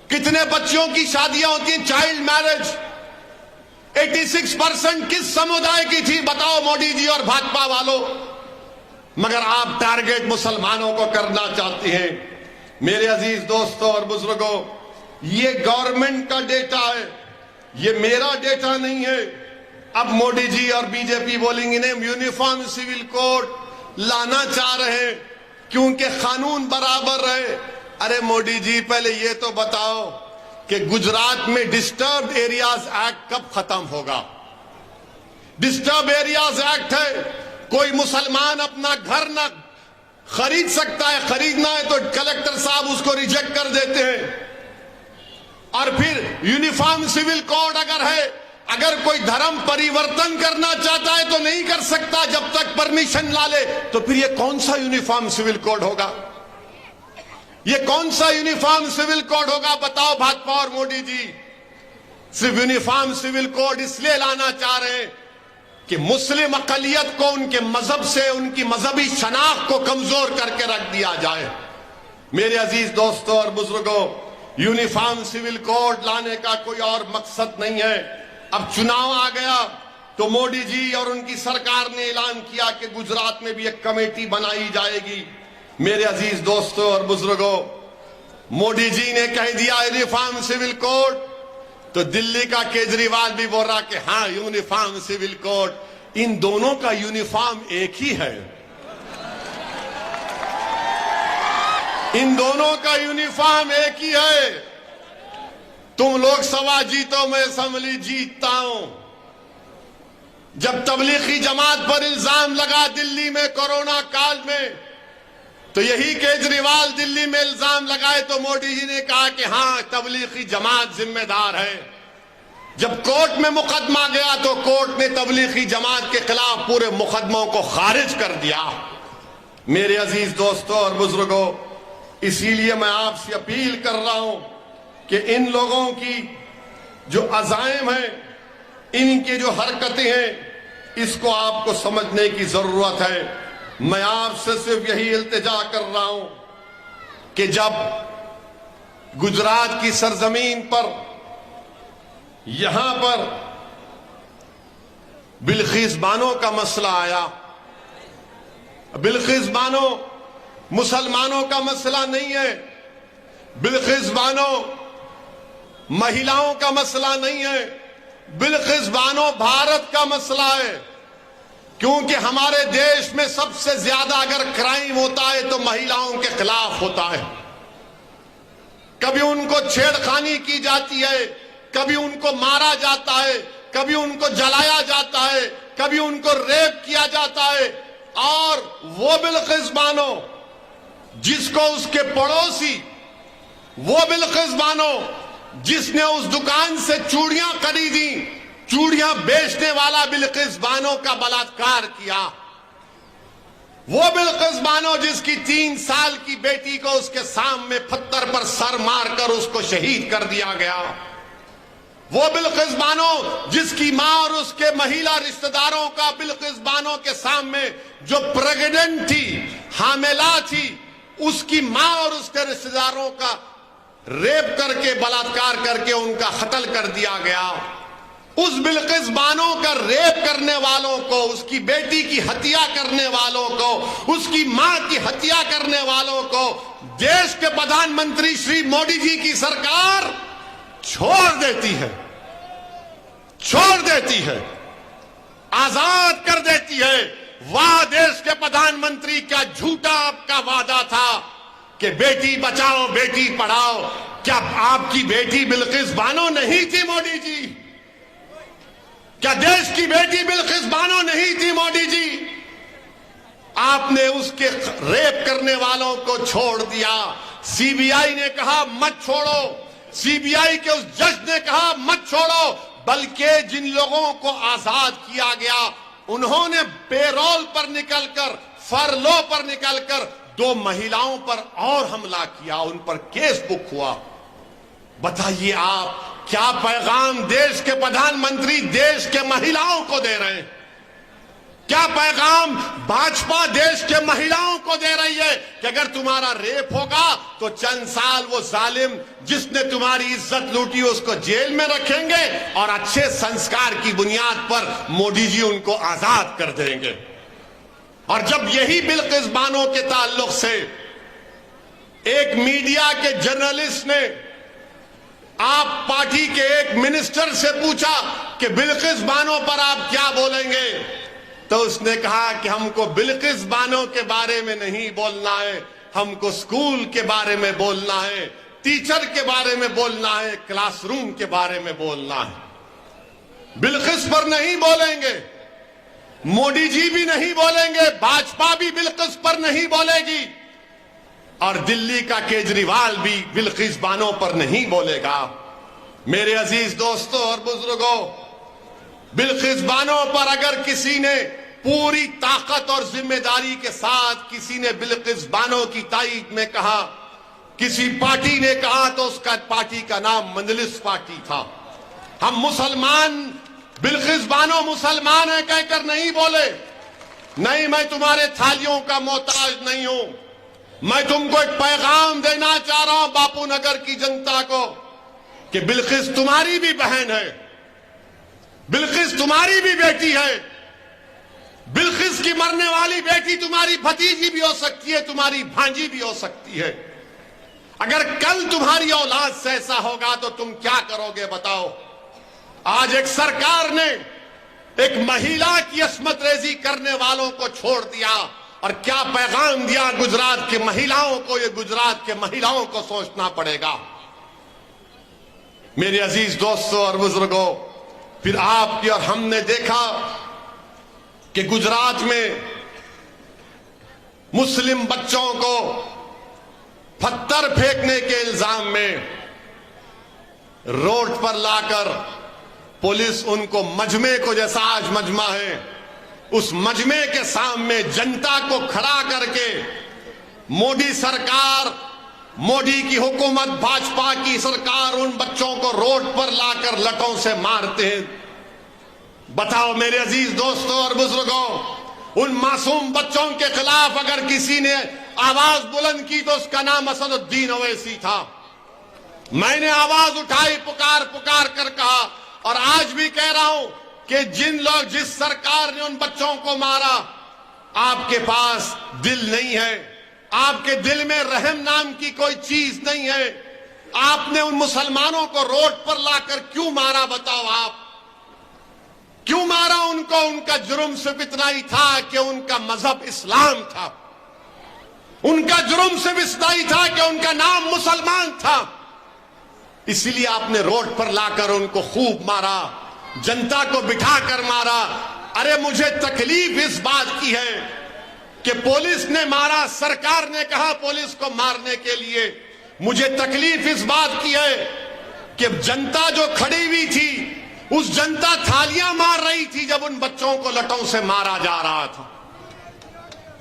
कितने बच्चियों की शादियां होती हैं चाइल्ड मैरिज? 86% किस समुदाय की थी? बताओ मोदी जी और भाजपा वालों। मगर आप टारगेट मुसलमानों को करना चाहते हैं। मेरे अजीज दोस्तों और बुजुर्गों, ये गवर्नमेंट का डेटा है, ये मेरा डेटा नहीं है। अब मोदी जी और बीजेपी बोलेंगे नहीं, यूनिफॉर्म सिविल कोड लाना चाह रहे हैं क्योंकि कानून बराबर रहे। अरे मोदी जी, पहले ये तो बताओ कि गुजरात में डिस्टर्ब एरियाज एक्ट कब खत्म होगा? डिस्टर्ब एरियाज एक्ट है, कोई मुसलमान अपना घर न खरीद सकता है, खरीदना है तो कलेक्टर साहब उसको रिजेक्ट कर देते हैं। और फिर यूनिफॉर्म सिविल कोड अगर है, अगर कोई धर्म परिवर्तन करना चाहता है तो नहीं कर सकता जब तक परमिशन ला ले। तो फिर ये कौन सा यूनिफॉर्म सिविल कोड होगा? ये कौन सा यूनिफॉर्म सिविल कोड होगा? बताओ भाजपा और मोदी जी। सिर्फ यूनिफॉर्म सिविल कोड इसलिए लाना चाह रहे हैं कि मुस्लिम अकलियत को उनके मजहब से, उनकी मजहबी शनाख्त को कमजोर करके रख दिया जाए। मेरे अजीज दोस्तों और बुजुर्गों, यूनिफॉर्म सिविल कोड लाने का कोई और मकसद नहीं है। अब चुनाव आ गया तो मोदी जी और उनकी सरकार ने ऐलान किया कि गुजरात में भी एक कमेटी बनाई जाएगी। मेरे अजीज दोस्तों और बुजुर्गों, मोदी जी ने कह दिया यूनिफॉर्म सिविल कोड, तो दिल्ली का केजरीवाल भी बोल रहा कि हाँ यूनिफॉर्म सिविल कोड। इन दोनों का यूनिफॉर्म एक ही है, इन दोनों का यूनिफॉर्म एक ही है। तुम लोकसभा जीतो, मैं असेंबली जीतता हूं। जब तबलीगी जमात पर इल्जाम लगा दिल्ली में कोरोना काल में, तो यही केजरीवाल दिल्ली में इल्जाम लगाए तो मोदी जी ने कहा कि हां तबलीगी जमात जिम्मेदार है। जब कोर्ट में मुकदमा गया तो कोर्ट ने तबलीगी जमात के खिलाफ पूरे मुकदमों को खारिज कर दिया। मेरे अजीज दोस्तों और बुजुर्गों, इसीलिए मैं आपसे अपील कर रहा हूं कि इन लोगों की जो अज़ाइम है, इनकी जो हरकतें हैं, इसको आपको समझने की जरूरत है। मैं आपसे सिर्फ यही इल्तिजा कर रहा हूं कि जब गुजरात की सरजमीन पर, यहां पर बिल्किस बानो का मसला आया, बिल्किस बानो मुसलमानों का मसला नहीं है, बिल्किस बानो महिलाओं का मसला नहीं है, बिल्किस बानो भारत का मसला है। क्योंकि हमारे देश में सबसे ज्यादा अगर क्राइम होता है तो महिलाओं के खिलाफ होता है। कभी उनको छेड़खानी की जाती है, कभी उनको मारा जाता है, कभी उनको जलाया जाता है, कभी उनको रेप किया जाता है। और वो बिल्किस बानो जिसको उसके पड़ोसी, वो बिल्किस बानो जिसने उस दुकान से चूड़ियां खरीदी, चूड़ियां बेचने वाला बिल्किस बानो का बलात्कार किया, वो बिल्किस बानो जिसकी 3 साल की बेटी को उसके सामने पत्थर पर सर मारकर उसको शहीद कर दिया गया, वो बिल्किस बानो जिसकी मां और उसके महिला रिश्तेदारों का बिल्किस बानो के सामने जो प्रेग्नेंट थी, हामिला थी, उसकी मां और उसके रिश्तेदारों का रेप करके, बलात्कार करके उनका कत्ल कर दिया गया। उस बिल्किस बानो का रेप करने वालों को, उसकी बेटी की हत्या करने वालों को, उसकी मां की हत्या करने वालों को देश के प्रधानमंत्री श्री मोदी जी की सरकार छोड़ देती है, छोड़ देती है, आजाद कर देती है। वाह देश के प्रधानमंत्री का झूठा आपका वादा था कि बेटी बचाओ बेटी पढ़ाओ। क्या आपकी बेटी बिल्किस बानो नहीं थी मोदी जी? क्या देश की बेटी बिल्किस बानो नहीं थी मोदी जी? आपने उसके रेप करने वालों को छोड़ दिया। सीबीआई ने कहा मत छोड़ो, सीबीआई के उस जज ने कहा मत छोड़ो, बल्कि जिन लोगों को आजाद किया गया उन्होंने पेरोल पर निकलकर, फरलो पर निकलकर 2 महिलाओं पर और हमला किया, उन पर केस बुक हुआ। बताइए आप क्या पैगाम देश के प्रधानमंत्री देश के महिलाओं को दे रहे हैं? क्या पैगाम भाजपा देश के महिलाओं को दे रही है कि अगर तुम्हारा रेप होगा तो चंद साल वो जालिम जिसने तुम्हारी इज्जत लूटी उसको जेल में रखेंगे और अच्छे संस्कार की बुनियाद पर मोदी जी उनको आजाद कर देंगे। और जब यही बिल्किस बानो के ताल्लुक से एक मीडिया के जर्नलिस्ट ने आप पार्टी के एक मिनिस्टर से पूछा कि बिल्किस बानो पर आप क्या बोलेंगे, तो उसने कहा कि हमको बिल्किस बानो के बारे में नहीं बोलना है, हमको स्कूल के बारे में बोलना है, टीचर के बारे में बोलना है, क्लासरूम के बारे में बोलना है, बिल्किस पर नहीं बोलेंगे। मोदी जी भी नहीं बोलेंगे, भाजपा भी बिल्किस पर नहीं बोलेगी और दिल्ली का केजरीवाल भी बिल्किस बानो पर नहीं बोलेगा। मेरे अजीज दोस्तों और बुजुर्गों, बिल्किस बानो पर अगर किसी ने पूरी ताकत और जिम्मेदारी के साथ किसी ने बिल्किस बानो की ताईद में कहा, किसी पार्टी ने कहा, तो उसका पार्टी का नाम मंजलिस पार्टी था। हम मुसलमान, बिल्किस बानो मुसलमान है कहकर नहीं बोले। नहीं, मैं तुम्हारे थालियों का मोहताज नहीं हूं। मैं तुमको एक पैगाम देना चाह रहा हूं बापू नगर की जनता को कि बिल्किस तुम्हारी भी बहन है, बिल्किस तुम्हारी भी बेटी है। बिल्किस की मरने वाली बेटी तुम्हारी भतीजी भी हो सकती है, तुम्हारी भांजी भी हो सकती है। अगर कल तुम्हारी औलाद से ऐसा होगा तो तुम क्या करोगे बताओ। आज एक सरकार ने एक महिला की अस्मत रेजी करने वालों को छोड़ दिया और क्या पैगाम दिया गुजरात की महिलाओं को। ये गुजरात के महिलाओं को सोचना पड़ेगा। मेरे अजीज दोस्तों और बुजुर्गों, फिर आपकी और हमने देखा कि गुजरात में मुस्लिम बच्चों को पत्थर फेंकने के इल्जाम में रोड पर लाकर पुलिस उनको मजमे को, जैसा आज मजमा है, उस मजमे के सामने जनता को खड़ा करके मोदी सरकार, मोदी की हुकूमत, भाजपा की सरकार उन बच्चों को रोड पर लाकर लठों से मारते हैं। बताओ मेरे अजीज दोस्तों और बुजुर्गों, उन मासूम बच्चों के खिलाफ अगर किसी ने आवाज बुलंद की तो उसका नाम असदुद्दीन ओवैसी था। मैंने आवाज उठाई, पुकार पुकार कर कहा और आज भी कह रहा हूं कि जिस सरकार ने उन बच्चों को मारा, आपके पास दिल नहीं है, आपके दिल में रहम नाम की कोई चीज नहीं है। आपने उन मुसलमानों को रोड पर लाकर क्यों मारा बताओ। आप क्यों मारा उनको? उनका जुर्म सिर्फ इतना ही था कि उनका मजहब इस्लाम था। उनका जुर्म सिर्फ इतना ही था कि उनका नाम मुसलमान था। इसीलिए आपने रोड पर लाकर उनको खूब मारा, जनता को बिठाकर मारा। अरे मुझे तकलीफ इस बात की है कि पुलिस ने मारा, सरकार ने कहा पुलिस को मारने के लिए। मुझे तकलीफ इस बात की है कि जनता जो खड़ी हुई थी, उस जनता थालियां मार रही थी जब उन बच्चों को लठों से मारा जा रहा था।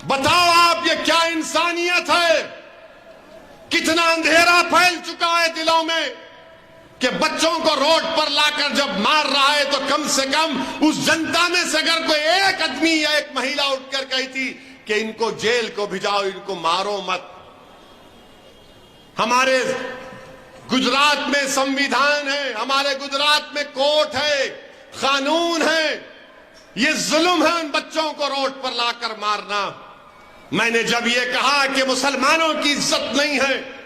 बताओ आप, ये क्या इंसानियत है? कितना अंधेरा फैल चुका है दिलों में कि बच्चों को रोड पर लाकर जब मार रहा है तो कम से कम उस जनता में से अगर कोई एक आदमी या एक महिला उठकर कही थी कि इनको जेल को भिजाओ, इनको मारो मत। हमारे गुजरात में संविधान है, हमारे गुजरात में कोर्ट है, कानून है। ये जुल्म है उन बच्चों को रोड पर लाकर मारना। मैंने जब ये कहा कि मुसलमानों की इज्जत नहीं है,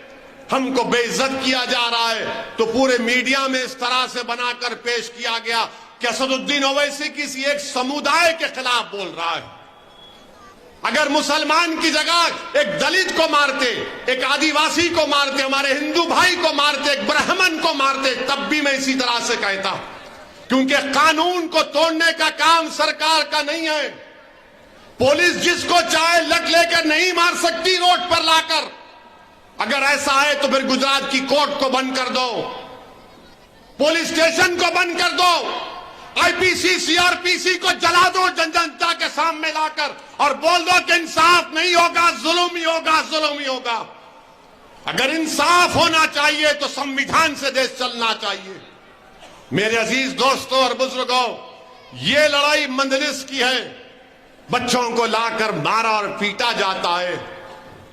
हमको बेइज्जत किया जा रहा है, तो पूरे मीडिया में इस तरह से बनाकर पेश किया गया कि असदुद्दीन ओवैसी किसी एक समुदाय के खिलाफ बोल रहा है। अगर मुसलमान की जगह एक दलित को मारते, एक आदिवासी को मारते, हमारे हिंदू भाई को मारते, एक ब्राह्मण को मारते, तब भी मैं इसी तरह से कहता, क्योंकि कानून को तोड़ने का काम सरकार का नहीं है। पुलिस जिसको चाहे लट लेकर नहीं मार सकती रोड पर लाकर। अगर ऐसा है तो फिर गुजरात की कोर्ट को बंद कर दो, पुलिस स्टेशन को बंद कर दो, आईपीसी सीआरपीसी को जला दो जनता के सामने लाकर और बोल दो कि इंसाफ नहीं होगा, जुल्म ही होगा, जुल्म ही होगा। अगर इंसाफ होना चाहिए तो संविधान से देश चलना चाहिए। मेरे अजीज दोस्तों और बुजुर्गों, ये लड़ाई मंजलिस की है। बच्चों को लाकर मारा और पीटा जाता है।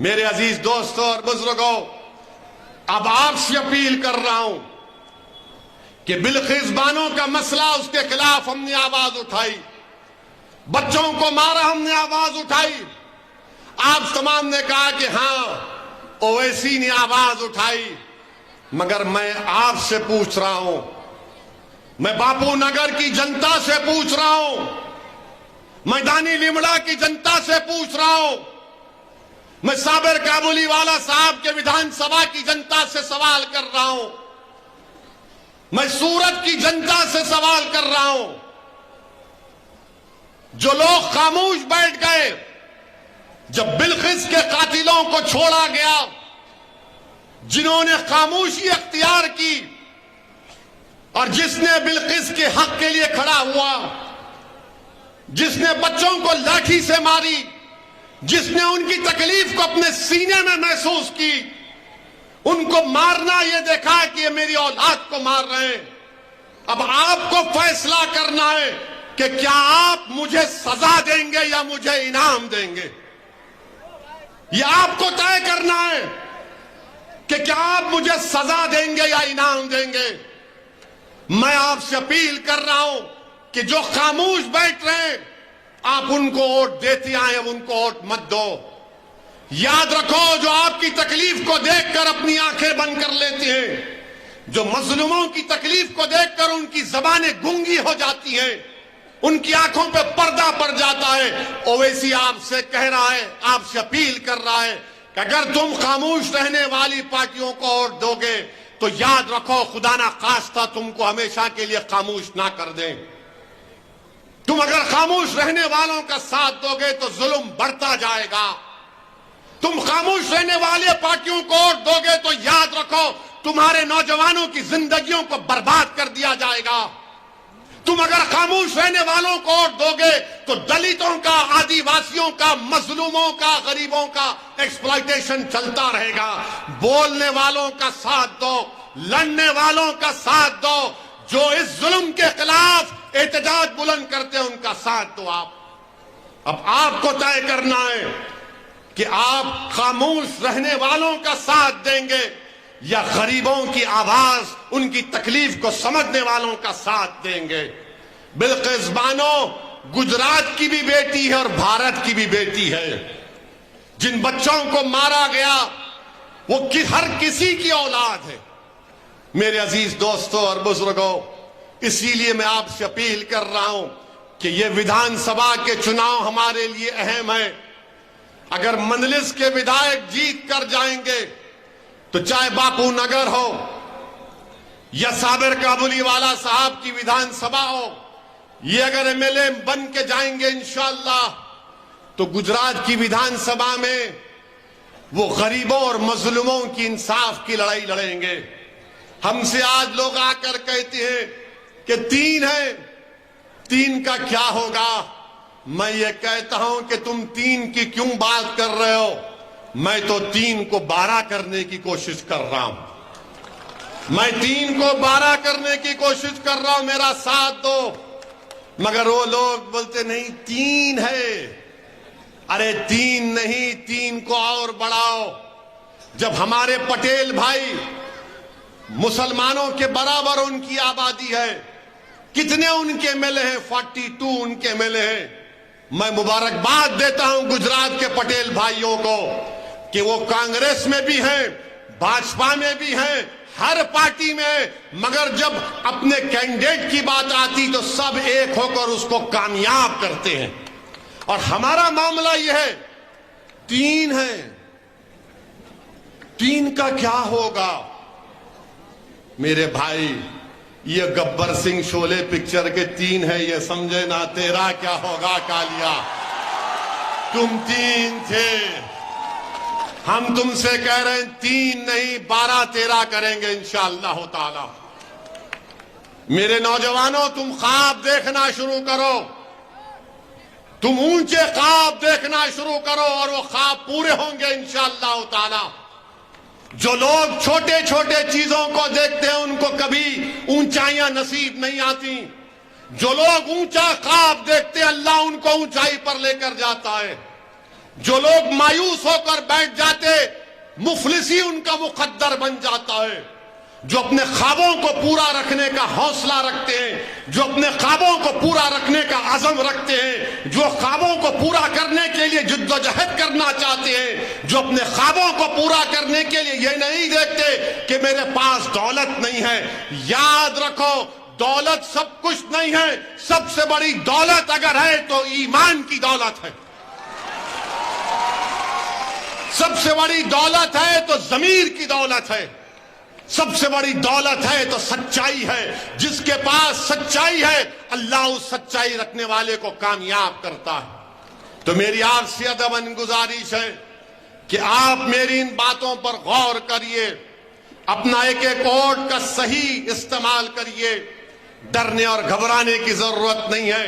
मेरे अजीज दोस्तों और बुजुर्गों, अब आपसे अपील कर रहा हूं कि बिल्किस बानो का मसला, उसके खिलाफ हमने आवाज उठाई। बच्चों को मारा, हमने आवाज उठाई। आप तमाम ने कहा कि हां ओवैसी ने आवाज उठाई, मगर मैं आपसे पूछ रहा हूं, मैं बापू नगर की जनता से पूछ रहा हूं, मैदानी लिमड़ा की जनता से पूछ रहा हूं, मैं साबिर काबुलीवाला साहब के विधानसभा की जनता से सवाल कर रहा हूं, मैं सूरत की जनता से सवाल कर रहा हूं। जो लोग खामोश बैठ गए जब बिल्किस के कातिलों को छोड़ा गया, जिन्होंने खामोशी अख्तियार की और जिसने बिल्किस के हक के लिए खड़ा हुआ, जिसने बच्चों को लाठी से मारी, जिसने उनकी तकलीफ को अपने सीने में महसूस की, उनको मारना यह देखा कि ये मेरी औलाद को मार रहे हैं। अब आपको फैसला करना है कि क्या आप मुझे सजा देंगे या मुझे इनाम देंगे। यह आपको तय करना है कि क्या आप मुझे सजा देंगे या इनाम देंगे। मैं आपसे अपील कर रहा हूं कि जो खामोश बैठ रहे हैं, आप उनको वोट देते आए, अब उनको वोट मत दो। याद रखो, जो आपकी तकलीफ को देखकर अपनी आंखें बंद कर लेते हैं, जो मजलूमों की तकलीफ को देखकर उनकी जबानें गूंगी हो जाती हैं, उनकी आंखों पे पर्दा पड़ जाता है, ओवैसी आपसे कह रहा है, आपसे अपील कर रहा है कि अगर तुम खामोश रहने वाली पार्टियों को वोट दोगे तो याद रखो, खुदा ना खास्ता तुमको हमेशा के लिए खामोश ना कर दें। तुम अगर खामोश रहने वालों का साथ दोगे तो जुल्म बढ़ता जाएगा। तुम खामोश रहने वाले पार्टियों को वोट दोगे तो याद रखो, तुम्हारे नौजवानों की जिंदगियों को बर्बाद कर दिया जाएगा। तुम अगर खामोश रहने वालों को वोट दोगे तो दलितों का, आदिवासियों का, मजलूमों का, गरीबों का एक्सप्लॉयटेशन चलता रहेगा। बोलने वालों का साथ दो, लड़ने वालों का साथ दो, जो इस जुल्म के खिलाफ एहतजाज बुलंद करते हैं उनका साथ दो। आप अब आपको तय करना है कि आप खामोश रहने वालों का साथ देंगे या गरीबों की आवाज, उनकी तकलीफ को समझने वालों का साथ देंगे। बिल्किस बानो गुजरात की भी बेटी है और भारत की भी बेटी है। जिन बच्चों को मारा गया वो हर किसी की औलाद है। मेरे अजीज दोस्तों और बुजुर्गों, इसीलिए मैं आपसे अपील कर रहा हूं कि ये विधानसभा के चुनाव हमारे लिए अहम है। अगर मंदलिस के विधायक जीत कर जाएंगे तो चाहे बापू नगर हो या साबिर काबुलीवाला साहब की विधानसभा हो, ये अगर एमएलए बन के जाएंगे इंशाअल्लाह, तो गुजरात की विधानसभा में वो गरीबों और मजलूमों की इंसाफ की लड़ाई लड़ेंगे। हमसे आज लोग आकर कहते हैं कि 3 है, 3 का क्या होगा। मैं ये कहता हूं कि तुम 3 की क्यों बात कर रहे हो, मैं तो 3 को 12 करने की कोशिश कर रहा हूं। मैं 3 को 12 करने की कोशिश कर रहा हूं, मेरा साथ दो। मगर वो लोग बोलते नहीं 3 है। अरे 3 नहीं, 3 को और बढ़ाओ। जब हमारे पटेल भाई मुसलमानों के बराबर उनकी आबादी है, कितने उनके एमएलए हैं? 42 उनके एमएलए हैं। मैं मुबारकबाद देता हूं गुजरात के पटेल भाइयों को कि वो कांग्रेस में भी हैं, भाजपा में भी हैं, हर पार्टी में, मगर जब अपने कैंडिडेट की बात आती तो सब एक होकर उसको कामयाब करते हैं। और हमारा मामला यह है, 3 है, 3 का क्या होगा? मेरे भाई, ये गब्बर सिंह शोले पिक्चर के 3 है, ये समझे ना, तेरा क्या होगा कालिया। तुम 3 थे, हम तुमसे कह रहे हैं 3 नहीं 12-13 करेंगे इंशाअल्लाह ताला। मेरे नौजवानों, तुम ख्वाब देखना शुरू करो, तुम ऊंचे ख्वाब देखना शुरू करो और वो ख्वाब पूरे होंगे इंशाअल्लाह ताला। जो लोग छोटे छोटे चीजों को देखते हैं उनको कभी ऊंचाइयां नसीब नहीं आती। जो लोग ऊंचा ख्वाब देखते हैं अल्लाह उनको ऊंचाई पर लेकर जाता है। जो लोग मायूस होकर बैठ जाते, मुफलिसी उनका मुकद्दर बन जाता है। जो अपने ख्वाबों को पूरा रखने का हौसला रखते हैं, जो अपने ख्वाबों को पूरा रखने का अज़म रखते हैं, जो ख्वाबों को पूरा करने के लिए जिद्दोजहद करना चाहते हैं, जो अपने ख्वाबों को पूरा करने के लिए ये नहीं देखते कि मेरे पास दौलत नहीं है। याद रखो, दौलत सब कुछ नहीं है। सबसे बड़ी दौलत अगर है तो ईमान की दौलत है। सबसे बड़ी दौलत है तो ज़मीर की दौलत है। सबसे बड़ी दौलत है तो सच्चाई है। जिसके पास सच्चाई है अल्लाह उस सच्चाई रखने वाले को कामयाब करता है। तो मेरी आपसे अदबन गुजारिश है कि आप मेरी इन बातों पर गौर करिए, अपना एक एक वोट का सही इस्तेमाल करिए। डरने और घबराने की जरूरत नहीं है।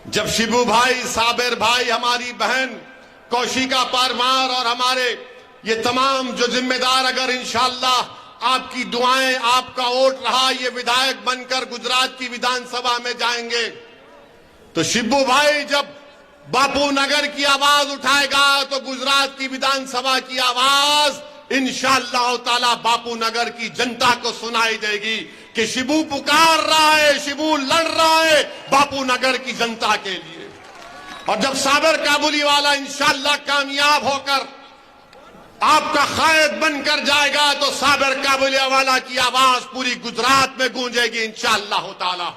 जब शिबू भाई, साबिर भाई, हमारी बहन कौशिका परमार और हमारे ये तमाम जो जिम्मेदार अगर इंशाअल्लाह आपकी दुआएं, आपका वोट रहा, ये विधायक बनकर गुजरात की विधानसभा में जाएंगे, तो शिबू भाई जब बापू नगर की आवाज उठाएगा तो गुजरात की विधानसभा की आवाज इंशाअल्लाह ताला बापू नगर की जनता को सुनाई देगी कि शिबू पुकार रहा है, शिबू लड़ रहा है बापू नगर की जनता के लिए। और जब साबिर काबुली वाला इंशाअल्लाह कामयाब होकर आपका कायद बनकर जाएगा तो साबिर काबुली वाला की आवाज पूरी गुजरात में गूंजेगी इंशाअल्लाह ताला।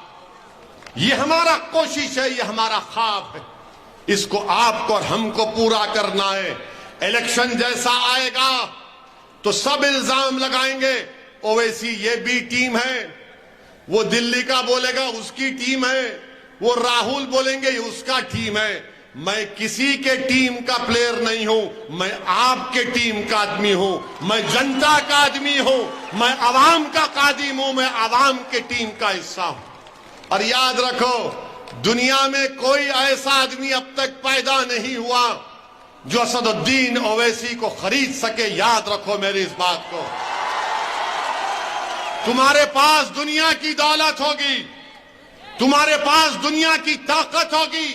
ये हमारा कोशिश है, ये हमारा ख्वाब है। इसको आपको और हमको पूरा करना है। इलेक्शन जैसा आएगा तो सब इल्जाम लगाएंगे, ओवैसी ये बी टीम है, वो दिल्ली का बोलेगा उसकी टीम है, वो राहुल बोलेंगे उसका टीम है। मैं किसी के टीम का प्लेयर नहीं हूं, मैं आपके टीम का आदमी हूं, मैं जनता का आदमी हूं, मैं अवाम का कादिम हूं, मैं अवाम के टीम का हिस्सा हूं। और याद रखो, दुनिया में कोई ऐसा आदमी अब तक पैदा नहीं हुआ जो असदुद्दीन ओवैसी को खरीद सके। याद रखो मेरी इस बात को। तुम्हारे पास दुनिया की दौलत होगी, तुम्हारे पास दुनिया की ताकत होगी,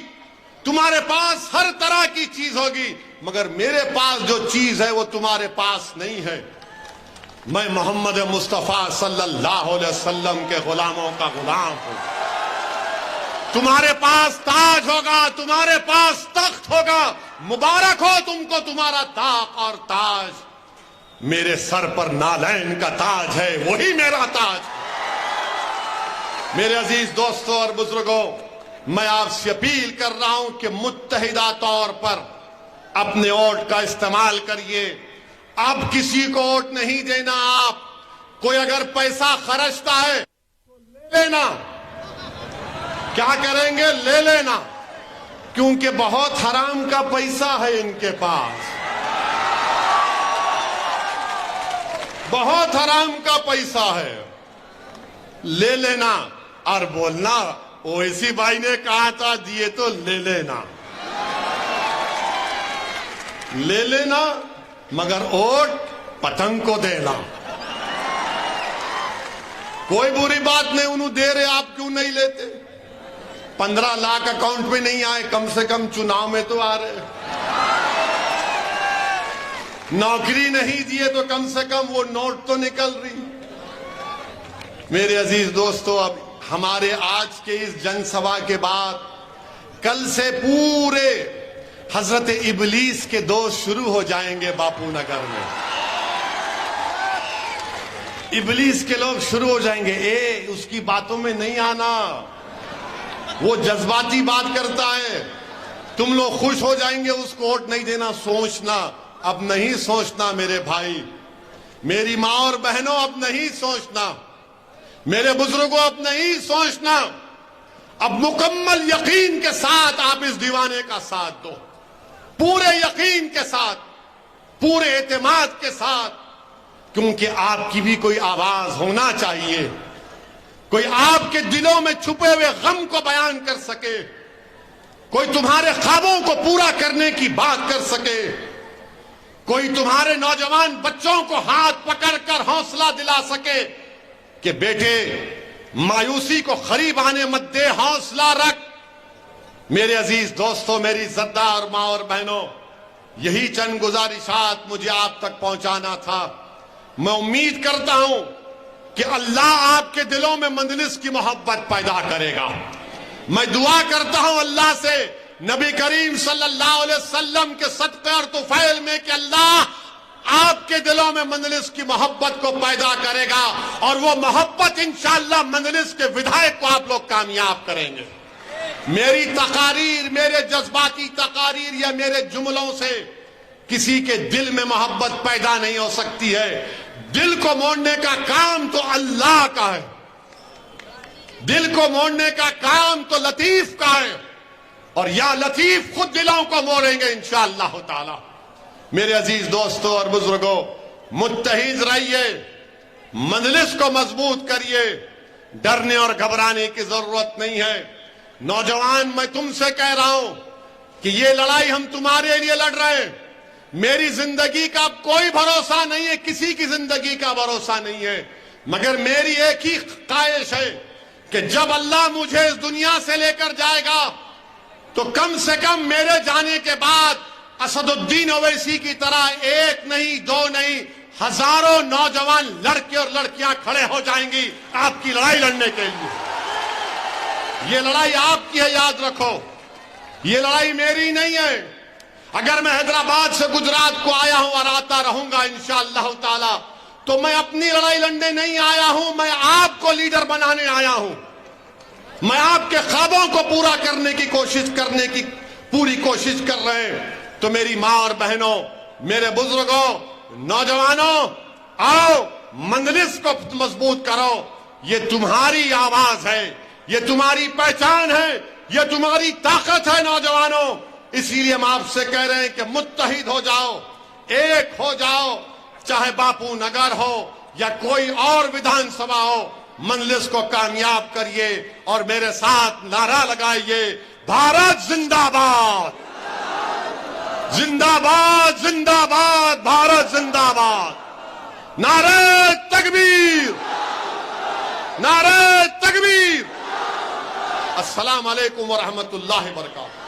तुम्हारे पास हर तरह की चीज होगी, मगर मेरे पास जो चीज है वो तुम्हारे पास नहीं है। मैं मोहम्मद मुस्तफा सल्लल्लाहु अलैहि वसल्लम के गुलामों का गुलाम हूं। तुम्हारे पास ताज होगा, तुम्हारे पास तख्त होगा, मुबारक हो तुमको तुम्हारा ताक और ताज। मेरे सर पर नालैन का ताज है, वही मेरा ताज। मेरे अजीज दोस्तों और बुजुर्गों, मैं आपसे अपील कर रहा हूं कि मुत्तहिदा तौर पर अपने वोट का इस्तेमाल करिए। अब किसी को वोट नहीं देना। आप कोई अगर पैसा खर्चता है तो ले लेना। क्या करेंगे? ले लेना, क्योंकि बहुत हराम का पैसा है इनके पास, बहुत हराम का पैसा है। ले लेना और बोलना ओवैसी भाई ने कहा था दिए तो ले लेना, ले लेना, मगर वोट पतंग को देना। कोई बुरी बात नहीं, उन्हें दे रहे आप क्यों नहीं लेते? 15 लाख अकाउंट में नहीं आए, कम से कम चुनाव में तो आ रहे। नौकरी नहीं दिए तो कम से कम वो नोट तो निकल रही। मेरे अजीज दोस्तों, अब हमारे आज के इस जनसभा के बाद कल से पूरे हजरत इबलीस के दोस्त शुरू हो जाएंगे बापू नगर में। इबलीस के लोग शुरू हो जाएंगे। उसकी बातों में नहीं आना, वो जज्बाती बात करता है। तुम लोग खुश हो जाएंगे, उसको वोट नहीं देना। सोचना, अब नहीं सोचना मेरे भाई, मेरी मां और बहनों, अब नहीं सोचना। मेरे बुजुर्गों, अब नहीं सोचना। अब मुकम्मल यकीन के साथ आप इस दीवाने का साथ दो, पूरे यकीन के साथ, पूरे एतमाद के साथ, क्योंकि आपकी भी कोई आवाज होना चाहिए, कोई आपके दिलों में छुपे हुए गम को बयान कर सके, कोई तुम्हारे ख्वाबों को पूरा करने की बात कर सके, कोई तुम्हारे नौजवान बच्चों को हाथ पकड़कर हौसला दिला सके कि बेटे मायूसी को करीब आने मत दे, हौसला रख। मेरे अजीज दोस्तों, मेरी इज्जतदार मां और बहनों, यही चंद गुजारिशात मुझे आप तक पहुंचाना था। मैं उम्मीद करता हूं कि अल्लाह आपके दिलों में मंजलिस की मोहब्बत पैदा करेगा। मैं दुआ करता हूं अल्लाह से, नबी करीम सल्लल्लाहु अलैहि वसल्लम के सदक़े और तुफैल में, कि अल्लाह आपके दिलों में मंजलिस की मोहब्बत को पैदा करेगा और वो मोहब्बत इंशाअल्लाह मंजलिस के विधायक को आप लोग कामयाब करेंगे। मेरी तकारीर, मेरे जज्बाती तकारीर या मेरे जुमलों से किसी के दिल में मोहब्बत पैदा नहीं हो सकती है। दिल को मोड़ने का काम तो अल्लाह का है, दिल को मोड़ने का काम तो लतीफ का है, और या लतीफ खुद दिलों को मोड़ेंगे इंशाअल्लाह ताला। मेरे अजीज दोस्तों और बुजुर्गों, मुत्तहिद रहिए, मजलिस को मजबूत करिए, डरने और घबराने की जरूरत नहीं है। नौजवान, मैं तुमसे कह रहा हूं कि ये लड़ाई हम तुम्हारे लिए लड़ रहे हैं। मेरी जिंदगी का कोई भरोसा नहीं है, किसी की जिंदगी का भरोसा नहीं है, मगर मेरी एक ही ख्वाहिश है कि जब अल्लाह मुझे इस दुनिया से लेकर जाएगा तो कम से कम मेरे जाने के बाद असदुद्दीन ओवैसी की तरह एक नहीं, दो नहीं, हजारों नौजवान लड़के और लड़कियां खड़े हो जाएंगी आपकी लड़ाई लड़ने के लिए। ये लड़ाई आपकी है, याद रखो, ये लड़ाई मेरी नहीं है। अगर मैं हैदराबाद से गुजरात को आया हूं और आता रहूंगा इंशाअल्लाह ताला, तो मैं अपनी लड़ाई लड़ने नहीं आया हूं, मैं आपको लीडर बनाने आया हूं। मैं आपके ख्वाबों को पूरा करने की पूरी कोशिश कर रहे हैं। तो मेरी मां और बहनों, मेरे बुजुर्गों, नौजवानों, आओ मंजलिस को मजबूत करो। ये तुम्हारी आवाज है, ये तुम्हारी पहचान है, ये तुम्हारी ताकत है नौजवानों। इसीलिए हम आपसे कह रहे हैं कि मुत्तहिद हो जाओ, एक हो जाओ, चाहे बापू नगर हो या कोई और विधानसभा हो, मंजलिस को कामयाब करिए और मेरे साथ नारा लगाइए, भारत जिंदाबाद, जिंदाबाद, जिंदाबाद, भारत जिंदाबाद। नारे तकबीर, नारे तकबीर। अस्सलाम वालेकुम व रहमतुल्लाहि व बरकातहू।